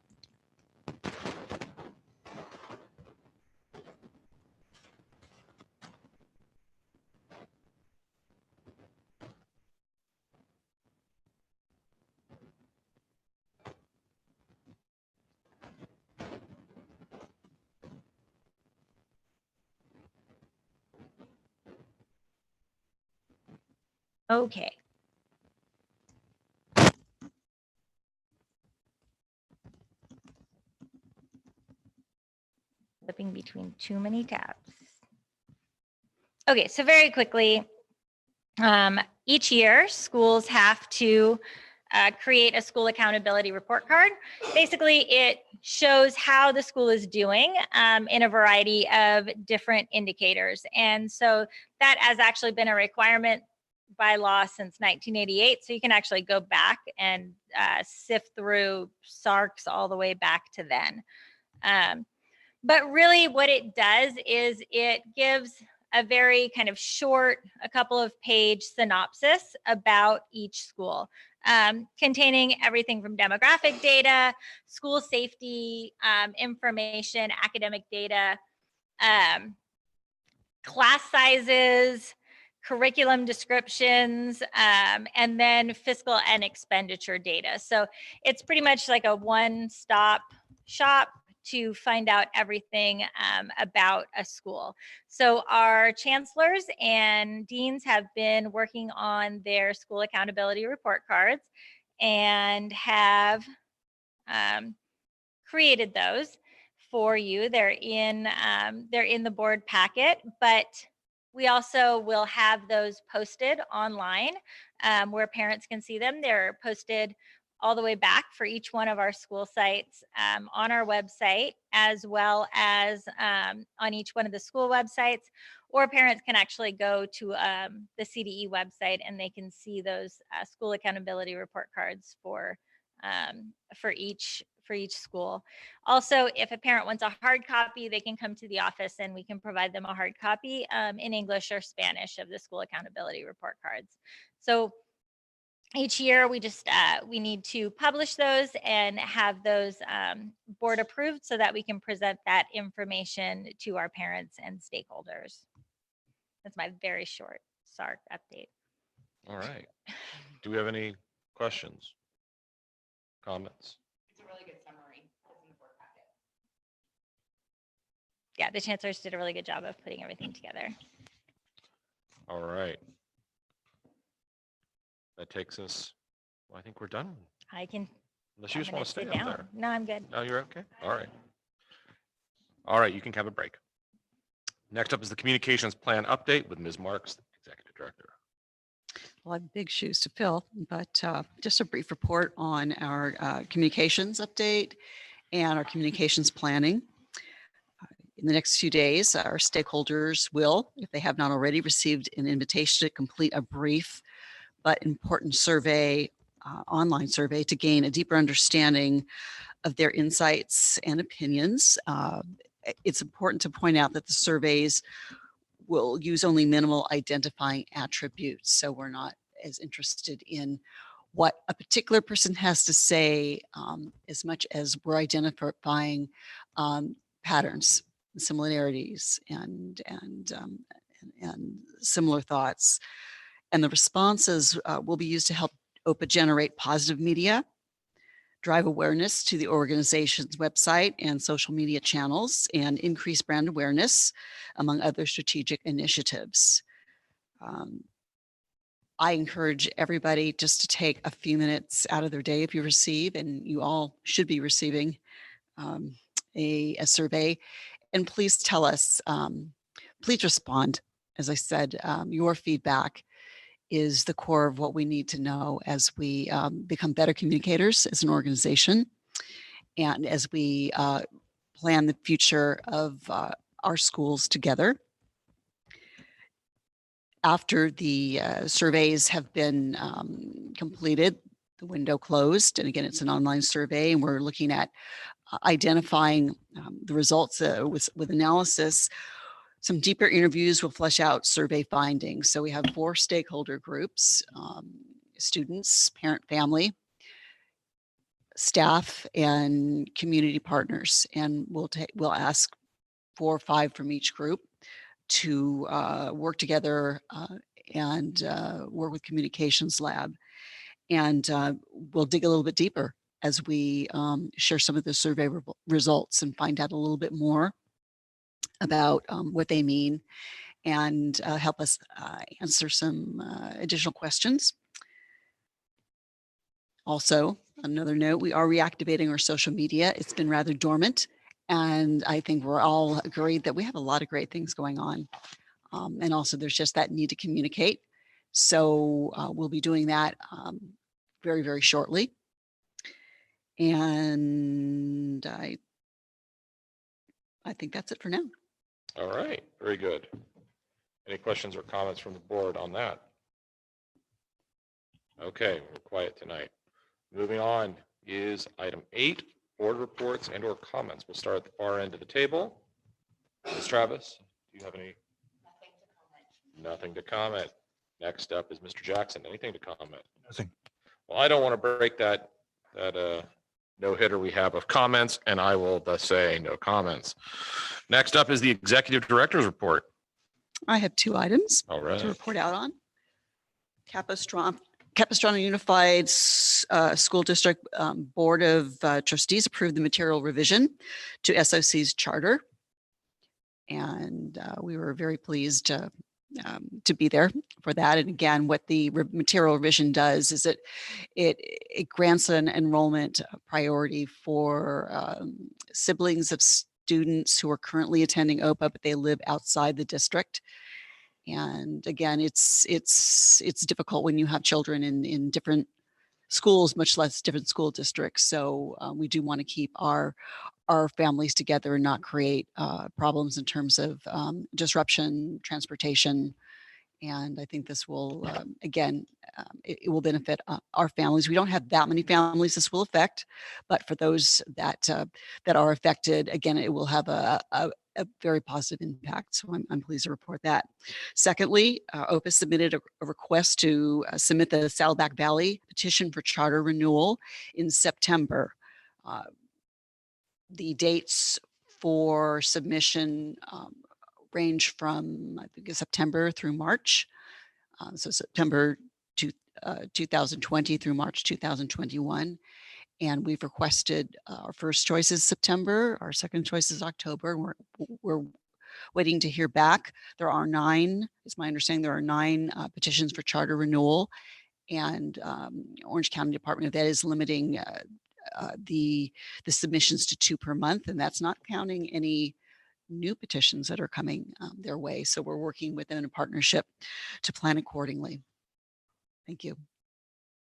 Okay. Flipping between too many tabs. Okay, so very quickly, each year, schools have to create a school accountability report card. Basically, it shows how the school is doing in a variety of different indicators. And so that has actually been a requirement by law since 1988. So you can actually go back and sift through SARCs all the way back to then. But really what it does is it gives a very kind of short, a couple of page synopsis about each school, containing everything from demographic data, school safety information, academic data, class sizes, curriculum descriptions, and then fiscal and expenditure data. So it's pretty much like a one-stop shop to find out everything about a school. So our chancellors and deans have been working on their school accountability report cards and have created those for you. They're in the board packet, but we also will have those posted online where parents can see them. They're posted all the way back for each one of our school sites on our website, as well as on each one of the school websites, or parents can actually go to the CDE website and they can see those school accountability report cards for each school. Also, if a parent wants a hard copy, they can come to the office and we can provide them a hard copy in English or Spanish of the school accountability report cards. So each year we need to publish those and have those board approved so that we can present that information to our parents and stakeholders. That's my very short SARC update. All right. Do we have any questions? Comments? It's a really good summary. It's in the board packet. Yeah, the chancellors did a really good job of putting everything together. All right. That takes us, well, I think we're done. I can. Unless you just want to stay sit up down. there. No, I'm good. No, you're okay. All right. All right, you can have a break. Next up is the communications plan update with Ms. Marks, Executive Director. Well, I have big shoes to fill, but just a brief report on our communications update and our communications planning. In the next few days, our stakeholders will, if they have not already, received an invitation to complete a brief but important survey, online survey, to gain a deeper understanding of their insights and opinions. It's important to point out that the surveys will use only minimal identifying attributes. So we're not as interested in what a particular person has to say as much as we're identifying patterns, similarities, and similar thoughts. And the responses will be used to help OPA generate positive media, drive awareness to the organization's website and social media channels, and increase brand awareness, among other strategic initiatives. I encourage everybody just to take a few minutes out of their day if you receive, and you all should be receiving a survey, and please tell us, please respond. As I said, your feedback is the core of what we need to know as we become better communicators as an organization, and as we plan the future of our schools together. After the surveys have been completed, the window closed, and again, it's an online survey, and we're looking at identifying the results with analysis. Some deeper interviews will flesh out survey findings. So we have 4 stakeholder groups: students, parent, family, staff, and community partners. And we'll ask 4 or 5 from each group to work together and work with Communications Lab. And we'll dig a little bit deeper as we share some of the survey results and find out a little bit more about what they mean, and help us answer some additional questions. Also, another note, we are reactivating our social media. It's been rather dormant, and I think we're all agreed that we have a lot of great things going on. And also there's just that need to communicate So we'll be doing that very, very shortly. And I think that's it for now. All right, very good. Any questions or comments from the board on that? Okay, we're quiet tonight. Moving on is item 8, board reports and or comments. We'll start at the far end of the table. Ms. Travis, do you have any? Nothing to comment. Next up is Mr. Jackson. Anything to comment? Nothing. Well, I don't want to break that no hitter we have of comments, and I will thus say no comments. Next up is the executive director's report. I have 2 items All right. to report out on. Capistrano Unified School District Board of Trustees approved the material revision to SOC's charter. And we were very pleased to be there for that. And again, what the material revision does is it grants an enrollment priority for siblings of students who are currently attending OPA, but they live outside the district. And again, it's difficult when you have children in different schools, much less different school districts. So we do want to keep our families together and not create problems in terms of disruption, transportation. And I think this will, again, it will benefit our families. We don't have that many families this will affect, but for those that are affected, again, it will have a very positive impact. So I'm pleased to report that. Secondly, OPA submitted a request to submit the Saddleback Valley petition for charter renewal in September. The dates for submission range from, I think, September through March. So September 2020 through March 2021. And we've requested our first choice is September, our second choice is October. We're waiting to hear back. There are 9, it's my understanding, there are 9 petitions for charter renewal. And Orange County Department of Ed is limiting the submissions to 2 per month. And that's not counting any new petitions that are coming their way. So we're working within a partnership to plan accordingly. Thank you.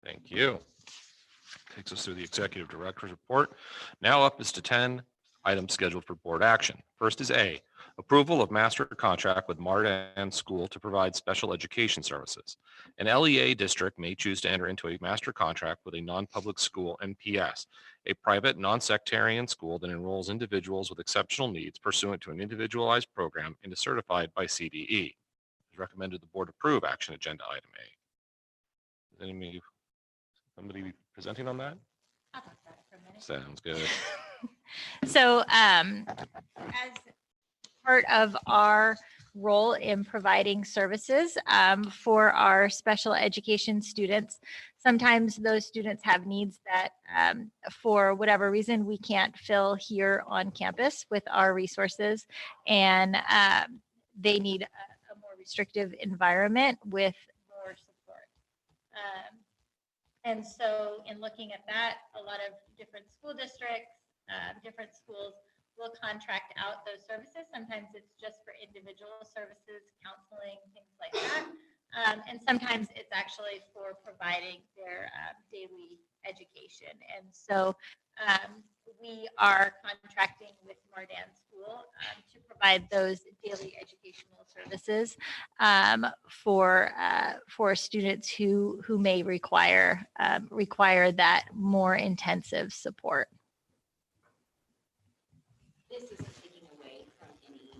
Thank you. Takes us through the executive director's report. Now up is to 10 items scheduled for board action. First is A, approval of master contract with Mardan School to provide special education services. An LEA district may choose to enter into a master contract with a non-public school MPS, a private non-sectarian school that enrolls individuals with exceptional needs pursuant to an individualized program and is certified by CDE. It's recommended the board approve action agenda item A. Is somebody presenting on that? I'll talk about it for a minute. Sounds good. So as part of our role in providing services for our special education students, sometimes those students have needs that for whatever reason we can't fill here on campus with our resources, and they need a more restrictive environment with more support. And so in looking at that, a lot of different school districts, different schools will contract out those services. Sometimes it's just for individual services, counseling, things like that. And sometimes it's actually for providing their daily education. And so we are contracting with Mardan School to provide those daily educational services for students who may require that more intensive support. This isn't taking away from any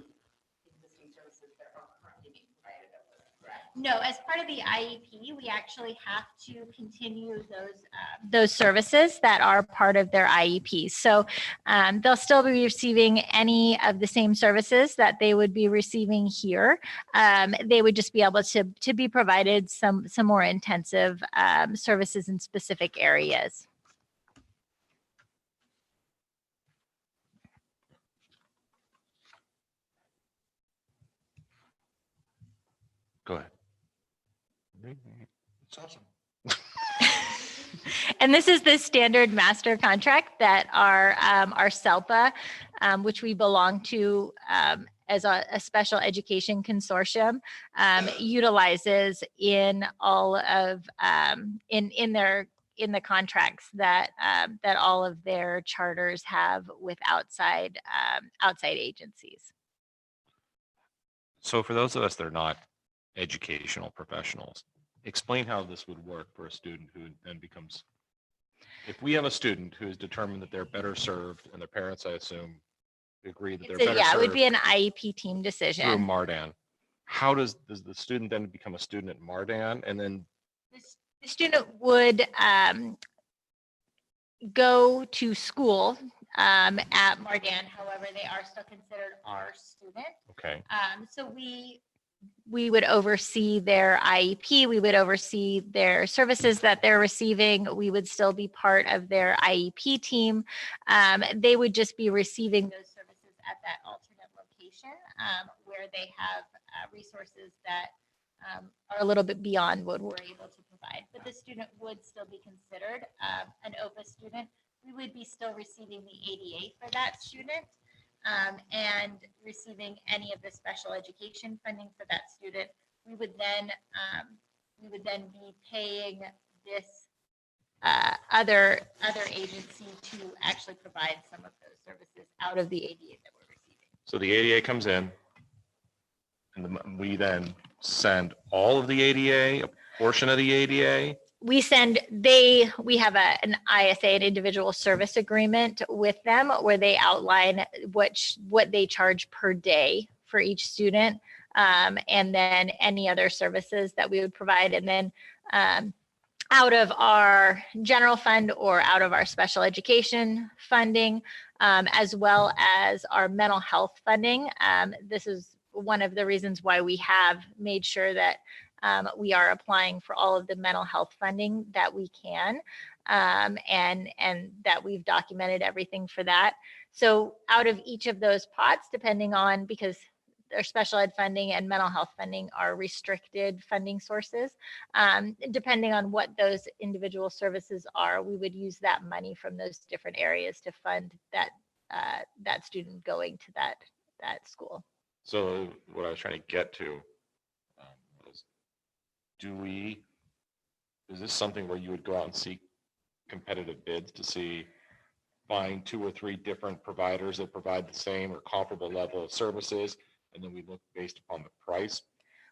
existing services that are currently being provided over there, correct? No, as part of the IEP, we actually have to continue those services that are part of their IEPs. So they'll still be receiving any of the same services that they would be receiving here. They would just be able to be provided some more intensive services in specific areas. Go ahead. It's awesome. And this is the standard master contract that our SELPA, which we belong to as a special education consortium utilizes in all of in the contracts that that all of their charters have with outside agencies. So for those of us that are not educational professionals, explain how this would work for a student who then becomes, if we have a student who is determined that they're better served and their parents, I assume, agree that they're better Yeah, it served would be an IEP team through decision. Mardan. How does the student then become a student at Mardan and then The student would go to school at Mardan. However, they are still considered our student. okay, So we would oversee their IEP. We would oversee their services that they're receiving. We would still be part of their IEP team. They would just be receiving those services at that alternate location where they have resources that are a little bit beyond what we're able to provide. But the student would still be considered an OPA student. We would be still receiving the ADA for that student and receiving any of the special education funding for that student. We would then be paying this other agency to actually provide some of those services out of the ADA that we're receiving. so the ADA comes in and we then send all of the ADA, a portion of the ADA? We have an ISA, an individual service agreement with them where they outline what they charge per day for each student. And then any other services that we would provide. And then out of our general fund or out of our special education funding, as well as our mental health funding. This is one of the reasons why we have made sure that we are applying for all of the mental health funding that we can, and that we've documented everything for that. So out of each of those pots, depending on, because their special ed funding and mental health funding are restricted funding sources, depending on what those individual services are, we would use that money from those different areas to fund that student going to that school. So what I was trying to get to was, is this something where you would go out and seek competitive bids to find 2 or 3 different providers that provide the same or comparable level of services, and then we look based upon the price?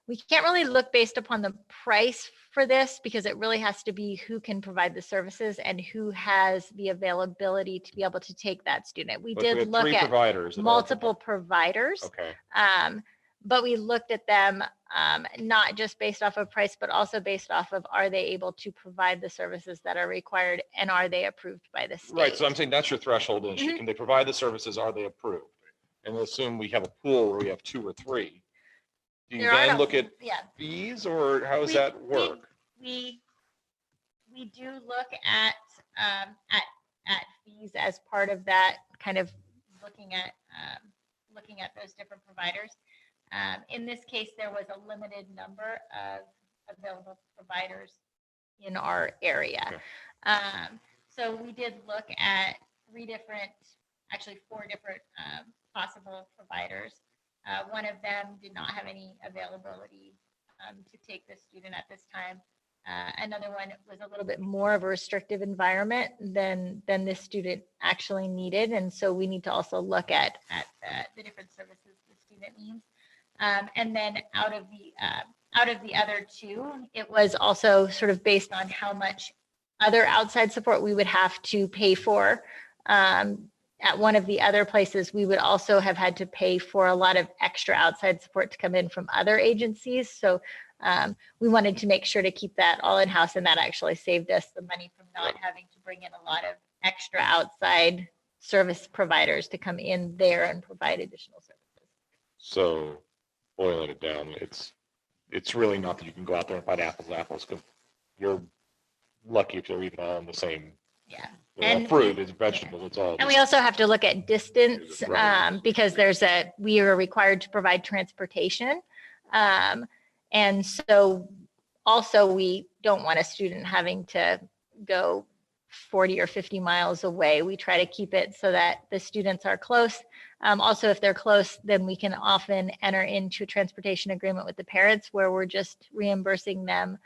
We can't really look based upon the price for this because it really has to be who can provide the services and who has the availability to be able to take that student. We But if did had look 3 at providers that multiple providers, okay, but we looked at them not just based off of price, but also based off of, are they able to provide the services that are required and are they approved by the state? right. So I'm saying that's your threshold issue. Mhm. Can they provide the services? Are they approved? And we'll assume we have a pool where we have 2 or 3. Do you There are then no- look at yeah. fees, or how does that work? We do look at fees as part of that, kind of looking at those different providers. In this case, there was a limited number of available providers in our area. Okay. So we did look at 4 different possible providers. One of them did not have any availability to take the student at this time. Another one was a little bit more of a restrictive environment than this student actually needed. And so we need to also look at the different services the student needs. And then out of the other 2, it was also sort of based on how much other outside support we would have to pay for. At one of the other places, we would also have had to pay for a lot of extra outside support to come in from other agencies. So we wanted to make sure to keep that all in-house, and that actually saved us the money from not having to bring in a lot of extra outside service providers to come in there and provide additional services. So boiling it down, it's really not that you can go out there and find apples to apples, because you're lucky if they're even all in the same. Yeah. Well, And- fruit, it's vegetables, it's all. And we also have to look at distance Right. because we are required to provide transportation. And so also we don't want a student having to go 40 or 50 miles away. We try to keep it so that the students are close. Also, if they're close, then we can often enter into a transportation agreement with the parents where we're just reimbursing them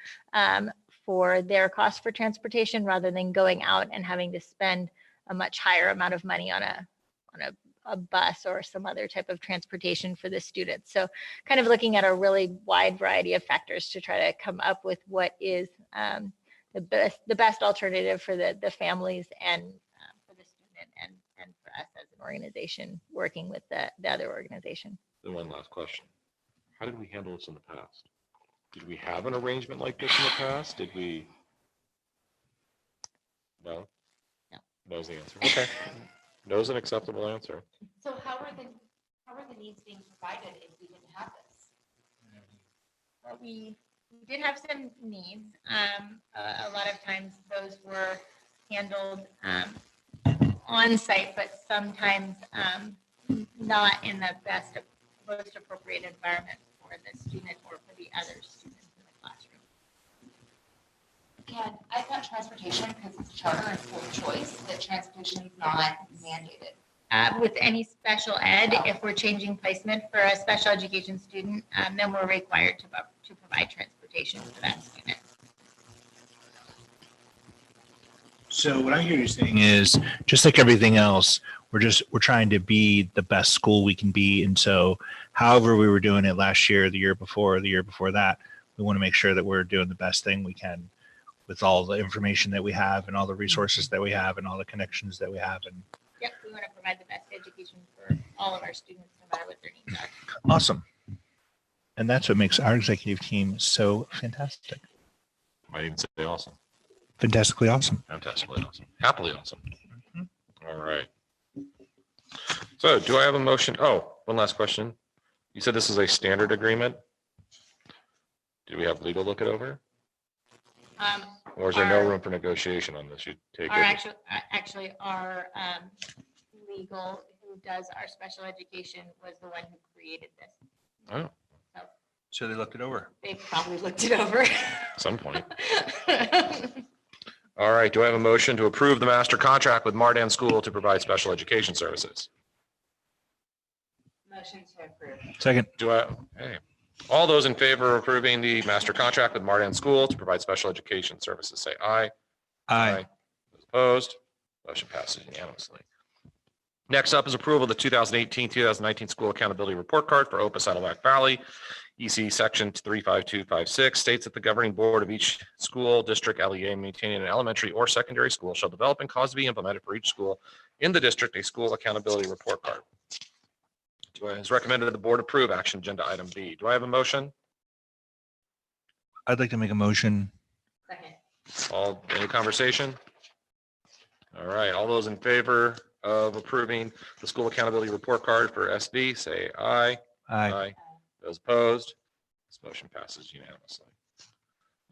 for their cost for transportation rather than going out and having to spend a much higher amount of money on a bus or some other type of transportation for the students. So kind of looking at a really wide variety of factors to try to come up with what is the best alternative for the families and for the student and for us as an organization working with the other organization. Then one last question. How did we handle this in the past? Did we have an arrangement like this in the past? Did we? No? No. No's the answer. Okay. No's an acceptable answer. So how are the needs being provided if we didn't have this? Well, we did have some needs. A lot of times those were handled on site, but sometimes not in the most appropriate environment for the student or for the other students in the classroom. And I thought transportation, because it's charter and school choice, that transportation is not mandated. With any special ed, if we're changing placement for a special education student, then we're required to provide transportation for that student. So what I hear you saying is, just like everything else, we're trying to be the best school we can be. And so however we were doing it last year, the year before that, we want to make sure that we're doing the best thing we can with all the information that we have and all the resources that we have and all the connections that we have. And Yep, we want to provide the best education for all of our students, no matter what their needs are. awesome. And that's what makes our executive team so fantastic. I even say awesome. Fantastically awesome. Fantastically awesome. Happily awesome. All right. So do I have a motion? Oh, one last question. You said this is a standard agreement. Do we have legal look it over? Or is there no room for negotiation on this? You take Our it. actually our legal who does our special education was the one who created this. Oh, So they looked it over. They probably looked it over. at some point. All right. Do I have a motion to approve the master contract with Mardan School to provide special education services? Motion to approve. Second. Hey. All those in favor of approving the master contract with Mardan School to provide special education services, say aye. Aye. Those opposed? Motion passes unanimously. Next up is approval of the 2018-2019 School Accountability Report Card for OPA Saddleback Valley. EC Section 35256 states that the governing board of each school district LEA maintaining an elementary or secondary school shall develop and cause to be implemented for each school in the district a school accountability report card. As recommended, the board approve action agenda item B. Do I have a motion? I'd like to make a motion. Second. Any conversation? All right, all those in favor of approving the school accountability report card for SB, say aye. Aye. Those opposed? This motion passes unanimously.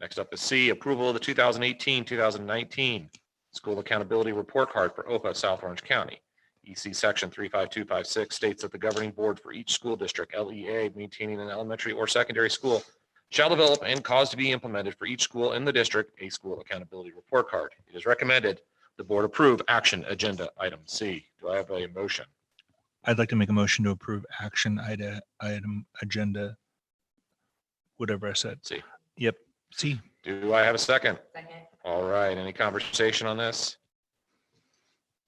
Next up is C, approval of the 2018-2019 school accountability report card for OPA South Orange County. EC Section 35256 states that the governing board for each school district LEA maintaining an elementary or secondary school shall develop and cause to be implemented for each school in the district a school accountability report card. It is recommended the board approve action agenda item C. Do I have a motion? I'd like to make a motion to approve action item agenda, whatever I said. C. Yep. C. Do I have a second? Second. All right, any conversation on this?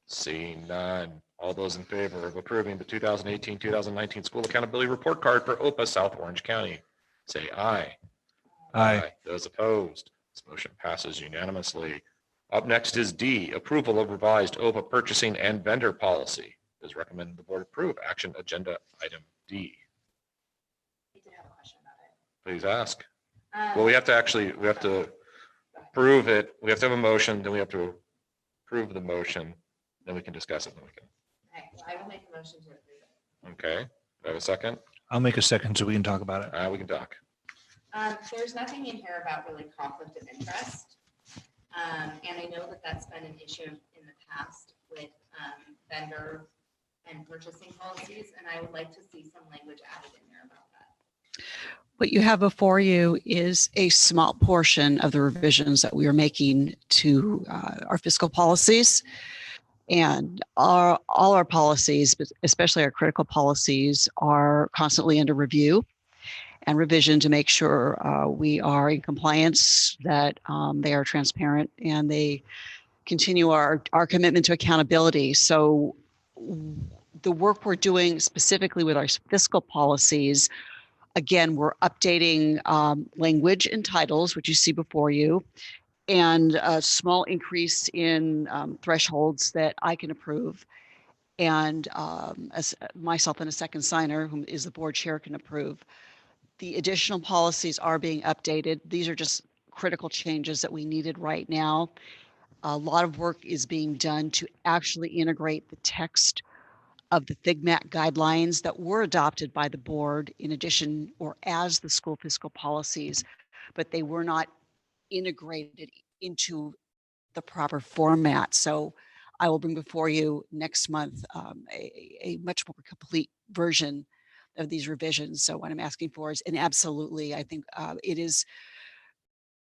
Seeing none. All those in favor of approving the 2018-2019 school accountability report card for OPA South Orange County, say aye. Aye. Those opposed, this motion passes unanimously. Up next is D, approval of revised OPA purchasing and vendor policy. It is recommended the board approve action agenda item D. I did have a question about it. Please ask. Well, we have to prove it. We have to have a motion, then we have to approve the motion, then we can discuss it. Then we can. Okay, well, I will make a motion to approve it. Okay, do I have a second? I'll make a second so we can talk about it. We can talk. There's nothing in here about really conflict of interest. And I know that that's been an issue in the past with vendor and purchasing policies, and I would like to see some language added in there about that. What you have before you is a small portion of the revisions that we are making to our fiscal policies. And all our policies, but especially our critical policies, are constantly under review and revision to make sure we are in compliance, that they are transparent, and they continue our commitment to accountability. So the work we're doing specifically with our fiscal policies, again, we're updating language and titles, which you see before you, and a small increase in thresholds that I can approve. And as myself and a second signer, who is the board chair, can approve. The additional policies are being updated. These are just critical changes that we needed right now. A lot of work is being done to actually integrate the text of the FIGMAT guidelines that were adopted by the board in addition or as the school fiscal policies, but they were not integrated into the proper format. So I will bring before you next month a much more complete version of these revisions. So what I'm asking for is, and absolutely, I think it is,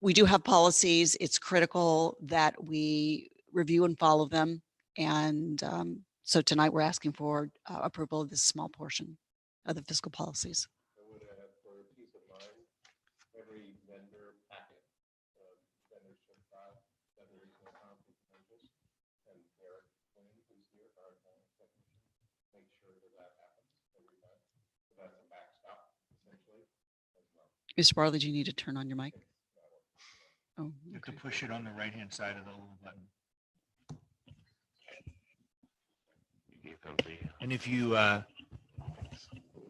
we do have policies. It's critical that we review and follow them. And so tonight we're asking for approval of this small portion of the fiscal policies. For peace of mind, every vendor packet, vendors should file, whether it's no conflict of interest, and Eric Quinn, who's here, our technician, make sure that happens every time. So that's a backstop, essentially, as well. Ms. Barley, do you need to turn on your mic? Oh, You have to push it on the right-hand side of the little button. And if you,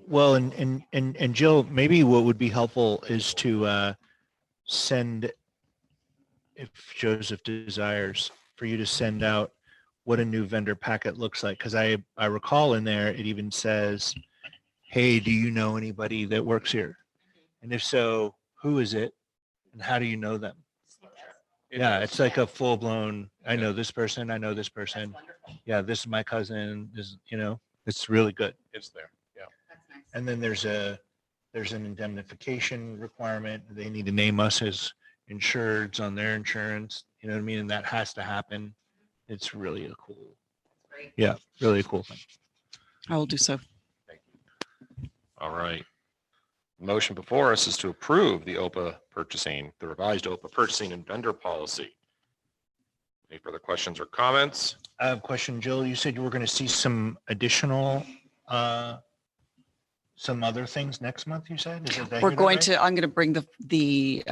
well, and Jill, maybe what would be helpful is to send, if Joseph desires, for you to send out what a new vendor packet looks like. Because I recall in there, it even says, hey, do you know anybody that works here? And if so, who is it? And how do you know them? Yeah, it's like a full blown, I know this person, I know this person. Yeah, this is my cousin, this, you know, it's really good. It's there, yeah. That's nice. And then there's an indemnification requirement. They need to name us as insureds on their insurance. You know what I mean? And that has to happen. It's really a cool, Great. yeah, really a cool thing. I will do so. All right. Motion before us is to approve the OPA purchasing, the revised OPA purchasing and vendor policy. Any further questions or comments? I have a question, Jill. You said you were going to see some additional, some other things next month, you said? Did I We're hear that going right? to, I'm going to bring the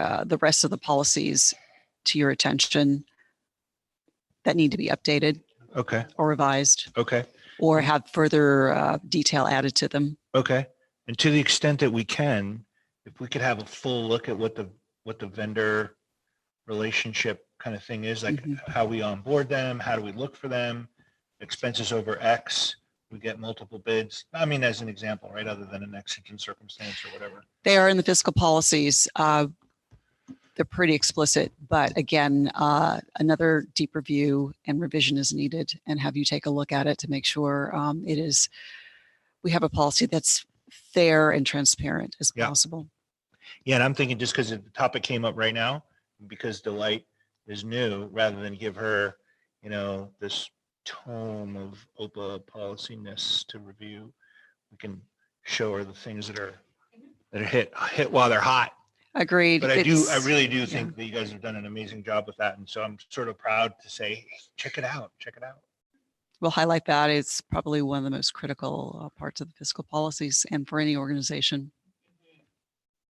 rest of the policies to your attention that need to be updated Okay, or revised okay, or have further detail added to them. okay. And to the extent that we can, if we could have a full look at what the vendor relationship kind of thing is, like how we onboard them, how do we look for them, expenses over X, we get multiple bids. I mean, as an example, right, other than an exigent circumstance or whatever. They are in the fiscal policies. They're pretty explicit, but again, another deep review and revision is needed, and have you take a look at it to make sure we have a policy that's fair and transparent as Yeah. possible. Yeah, and I'm thinking just because the topic came up right now, because Delight is new, rather than give her, you know, this tome of OPA policy-ness to review, we can show her the things that are hit while they're hot. Agreed. But I really do yeah. think that you guys have done an amazing job with that. And so I'm sort of proud to say, hey, check it out. We'll highlight that. It's probably one of the most critical parts of the fiscal policies and for any organization.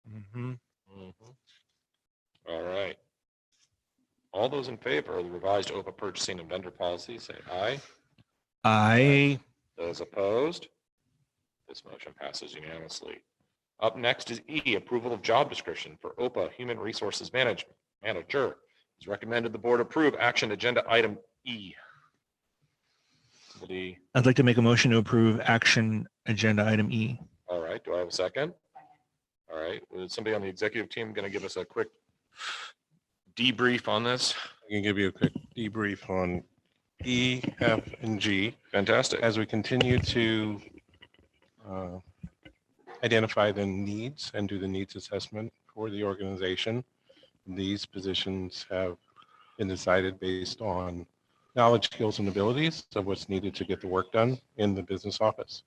Mm-hmm. All right. All those in favor of the revised OPA purchasing and vendor policy, say aye. Aye. Those opposed? This motion passes unanimously. Up next is E, approval of job description for OPA Human Resources Manager. It's recommended the board approve action agenda item E. I'd like to make a motion to approve action agenda item E. All right, do I have a second? All right, is somebody on the executive team going to give us a quick debrief on this? I can give you a quick debrief on E, F, and G. Fantastic. As we continue to identify the needs and do the needs assessment for the organization. These positions have been decided based on knowledge, skills, and abilities of what's needed to get the work done in the business office,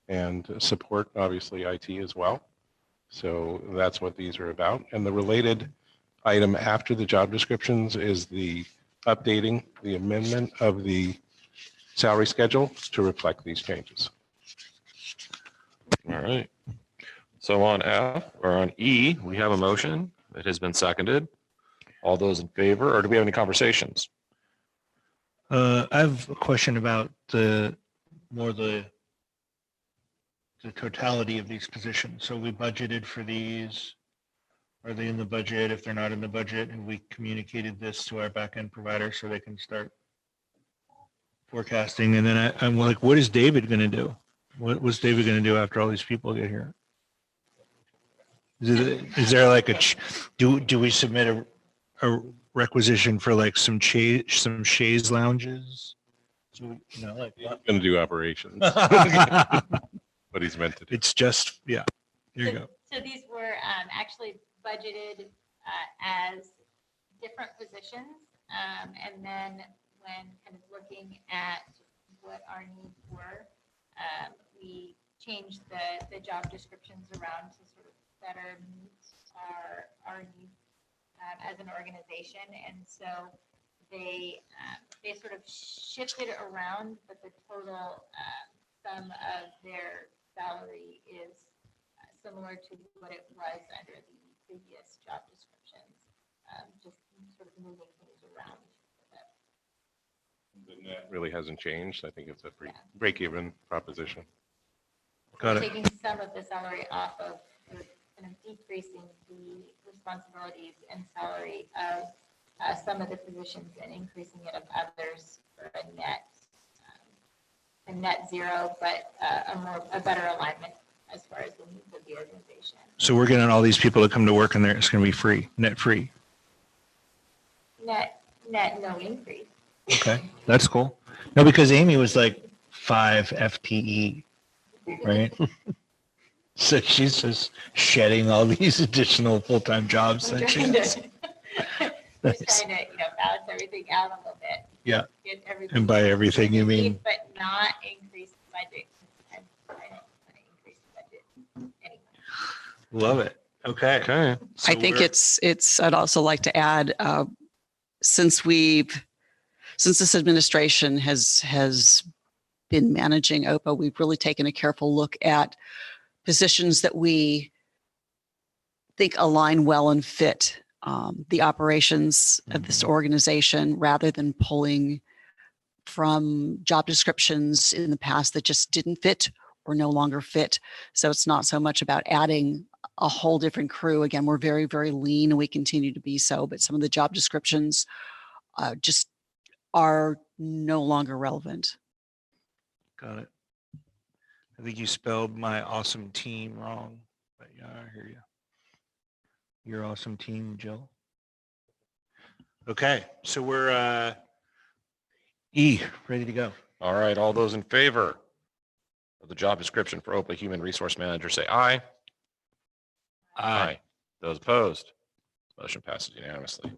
and support, obviously, IT as well. So that's what these are about. And the related item after the job descriptions is the updating, the amendment of the salary schedule to reflect these changes. All right. So on F or on E, we have a motion that has been seconded. All those in favor, or do we have any conversations? I have a question about the totality of these positions. So we budgeted for these. Are they in the budget? If they're not in the budget, and we communicated this to our backend provider so they can start forecasting. And then I'm like, what is David going to do? What was David going to do after all these people get here? Is there like do we submit a requisition for like some chaise lounges? So, like what? Going to do operations, what he's meant to do. It's just, yeah, here you go. So these were actually budgeted as different positions. And then when kind of looking at what our needs were, we changed the job descriptions around to sort of better meet our needs as an organization. And so they sort of shifted around, but the total sum of their salary is similar to what it was under the previous job descriptions, just sort of moving things around. The net really hasn't changed. I think it's a break-even proposition. Got it. Taking some of the salary off of, kind of decreasing the responsibilities and salary of some of the positions and increasing it of others for a net zero, but a better alignment as far as the needs of the organization. So we're getting all these people to come to work, and it's going to be free, net free. Net, no increase. Okay, that's cool. No, because Amy was like 5 FTE, right? So she's just shedding all these additional full-time jobs. We're that she trying has. to, just trying to, balance everything out a little bit. Yeah. Get everything. And by everything, you mean? But not increase the budget. I don't want to increase the budget anyway. Love it. Okay. Okay. So I think we're- it's, I'd also like to add, since this administration has been managing OPA, we've really taken a careful look at positions that we think align well and fit the operations of this organization, rather than pulling from job descriptions in the past that just didn't fit or no longer fit. So it's not so much about adding a whole different crew. Again, we're very, very lean, and we continue to be so, but some of the job descriptions just are no longer relevant. Got it. I think you spelled my awesome team wrong, but yeah, I hear you. Your awesome team, Jill. Okay, so we're E, ready to go. All right. All those in favor of the job description for OPA Human Resource Manager, say aye. Those opposed? Motion passes unanimously.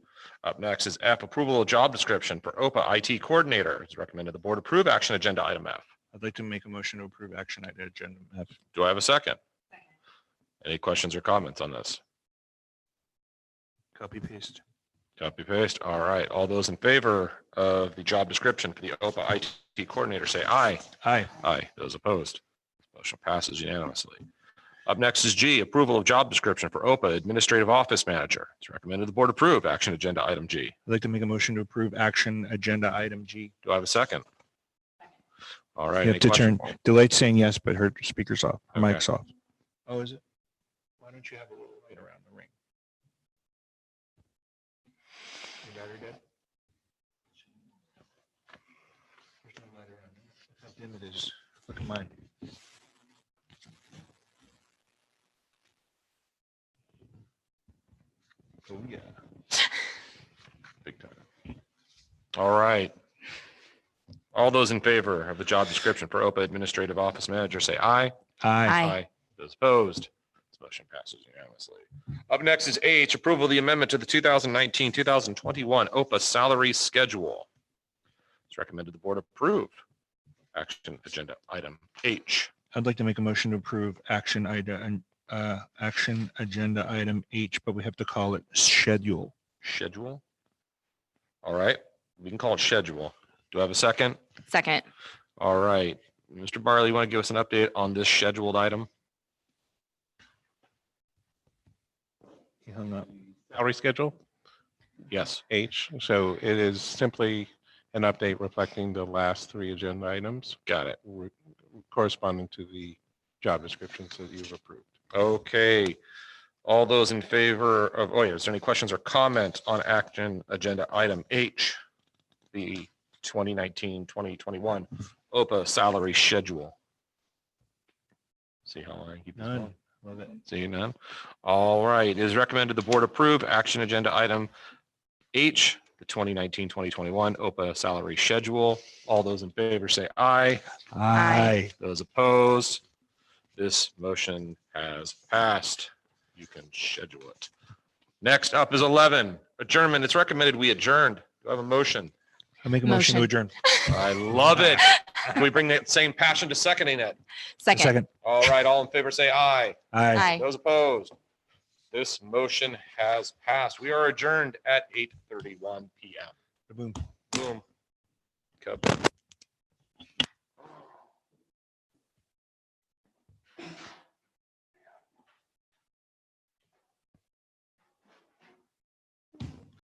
Up next is F, approval of job description for OPA IT Coordinator. It's recommended the board approve action agenda item F. I'd like to make a motion to approve action item agenda F. Do I have a second? Any questions or comments on this? Copy paste. Copy paste. All right. All those in favor of the job description for the OPA IT Coordinator, say aye. Aye. Aye. Those opposed? Motion passes unanimously. Up next is G, approval of job description for OPA Administrative Office Manager. It's recommended the board approve action agenda item G. I'd like to make a motion to approve action agenda item G. Do I have a second? All right. You any have to question- turn, Delight's saying yes, but her speaker's off, her Okay. mic's off. Oh, is it? Why don't you have a little light around the ring? Your battery dead? There's no light around it. Look how dim it is. Look at mine. Oh, yeah. Big time. All right. All those in favor of the job description for OPA Administrative Office Manager, say aye. Aye. Aye. Those opposed? This motion passes unanimously. Up next is H, approval of the amendment to the 2019-2021 OPA salary schedule. It's recommended the board approve. Action agenda item H. I'd like to make a motion to approve action agenda item H, but we have to call it schedule. Schedule. All right, we can call it schedule. Do I have a second? Second. All right, Mr. Barley, you want to give us an update on this scheduled item? He hung up. Salary schedule, Yes. H. So it is simply an update reflecting the last 3 agenda items Got it. corresponding to the job descriptions that you've approved. Okay. All those in favor of, oh yeah, is there any questions or comments on action agenda item H, the 2019-2021 OPA salary schedule? See how long I keep this None. going? Love it. Seeing none. All right, it is recommended the board approve action agenda item H, the 2019-2021 OPA salary schedule. All those in favor say aye. Aye. Those opposed, this motion has passed. You can schedule it. Next up is 11, adjournment. It's recommended we adjourned. Do I have a motion? I'll make a motion to Motion. adjourn. I love it. Can we bring that same passion to seconding it? Second. All right, all in favor say aye. Aye. Aye. Those opposed, this motion has passed. We are adjourned at 8:31 p.m. Boom. Boom. Cub.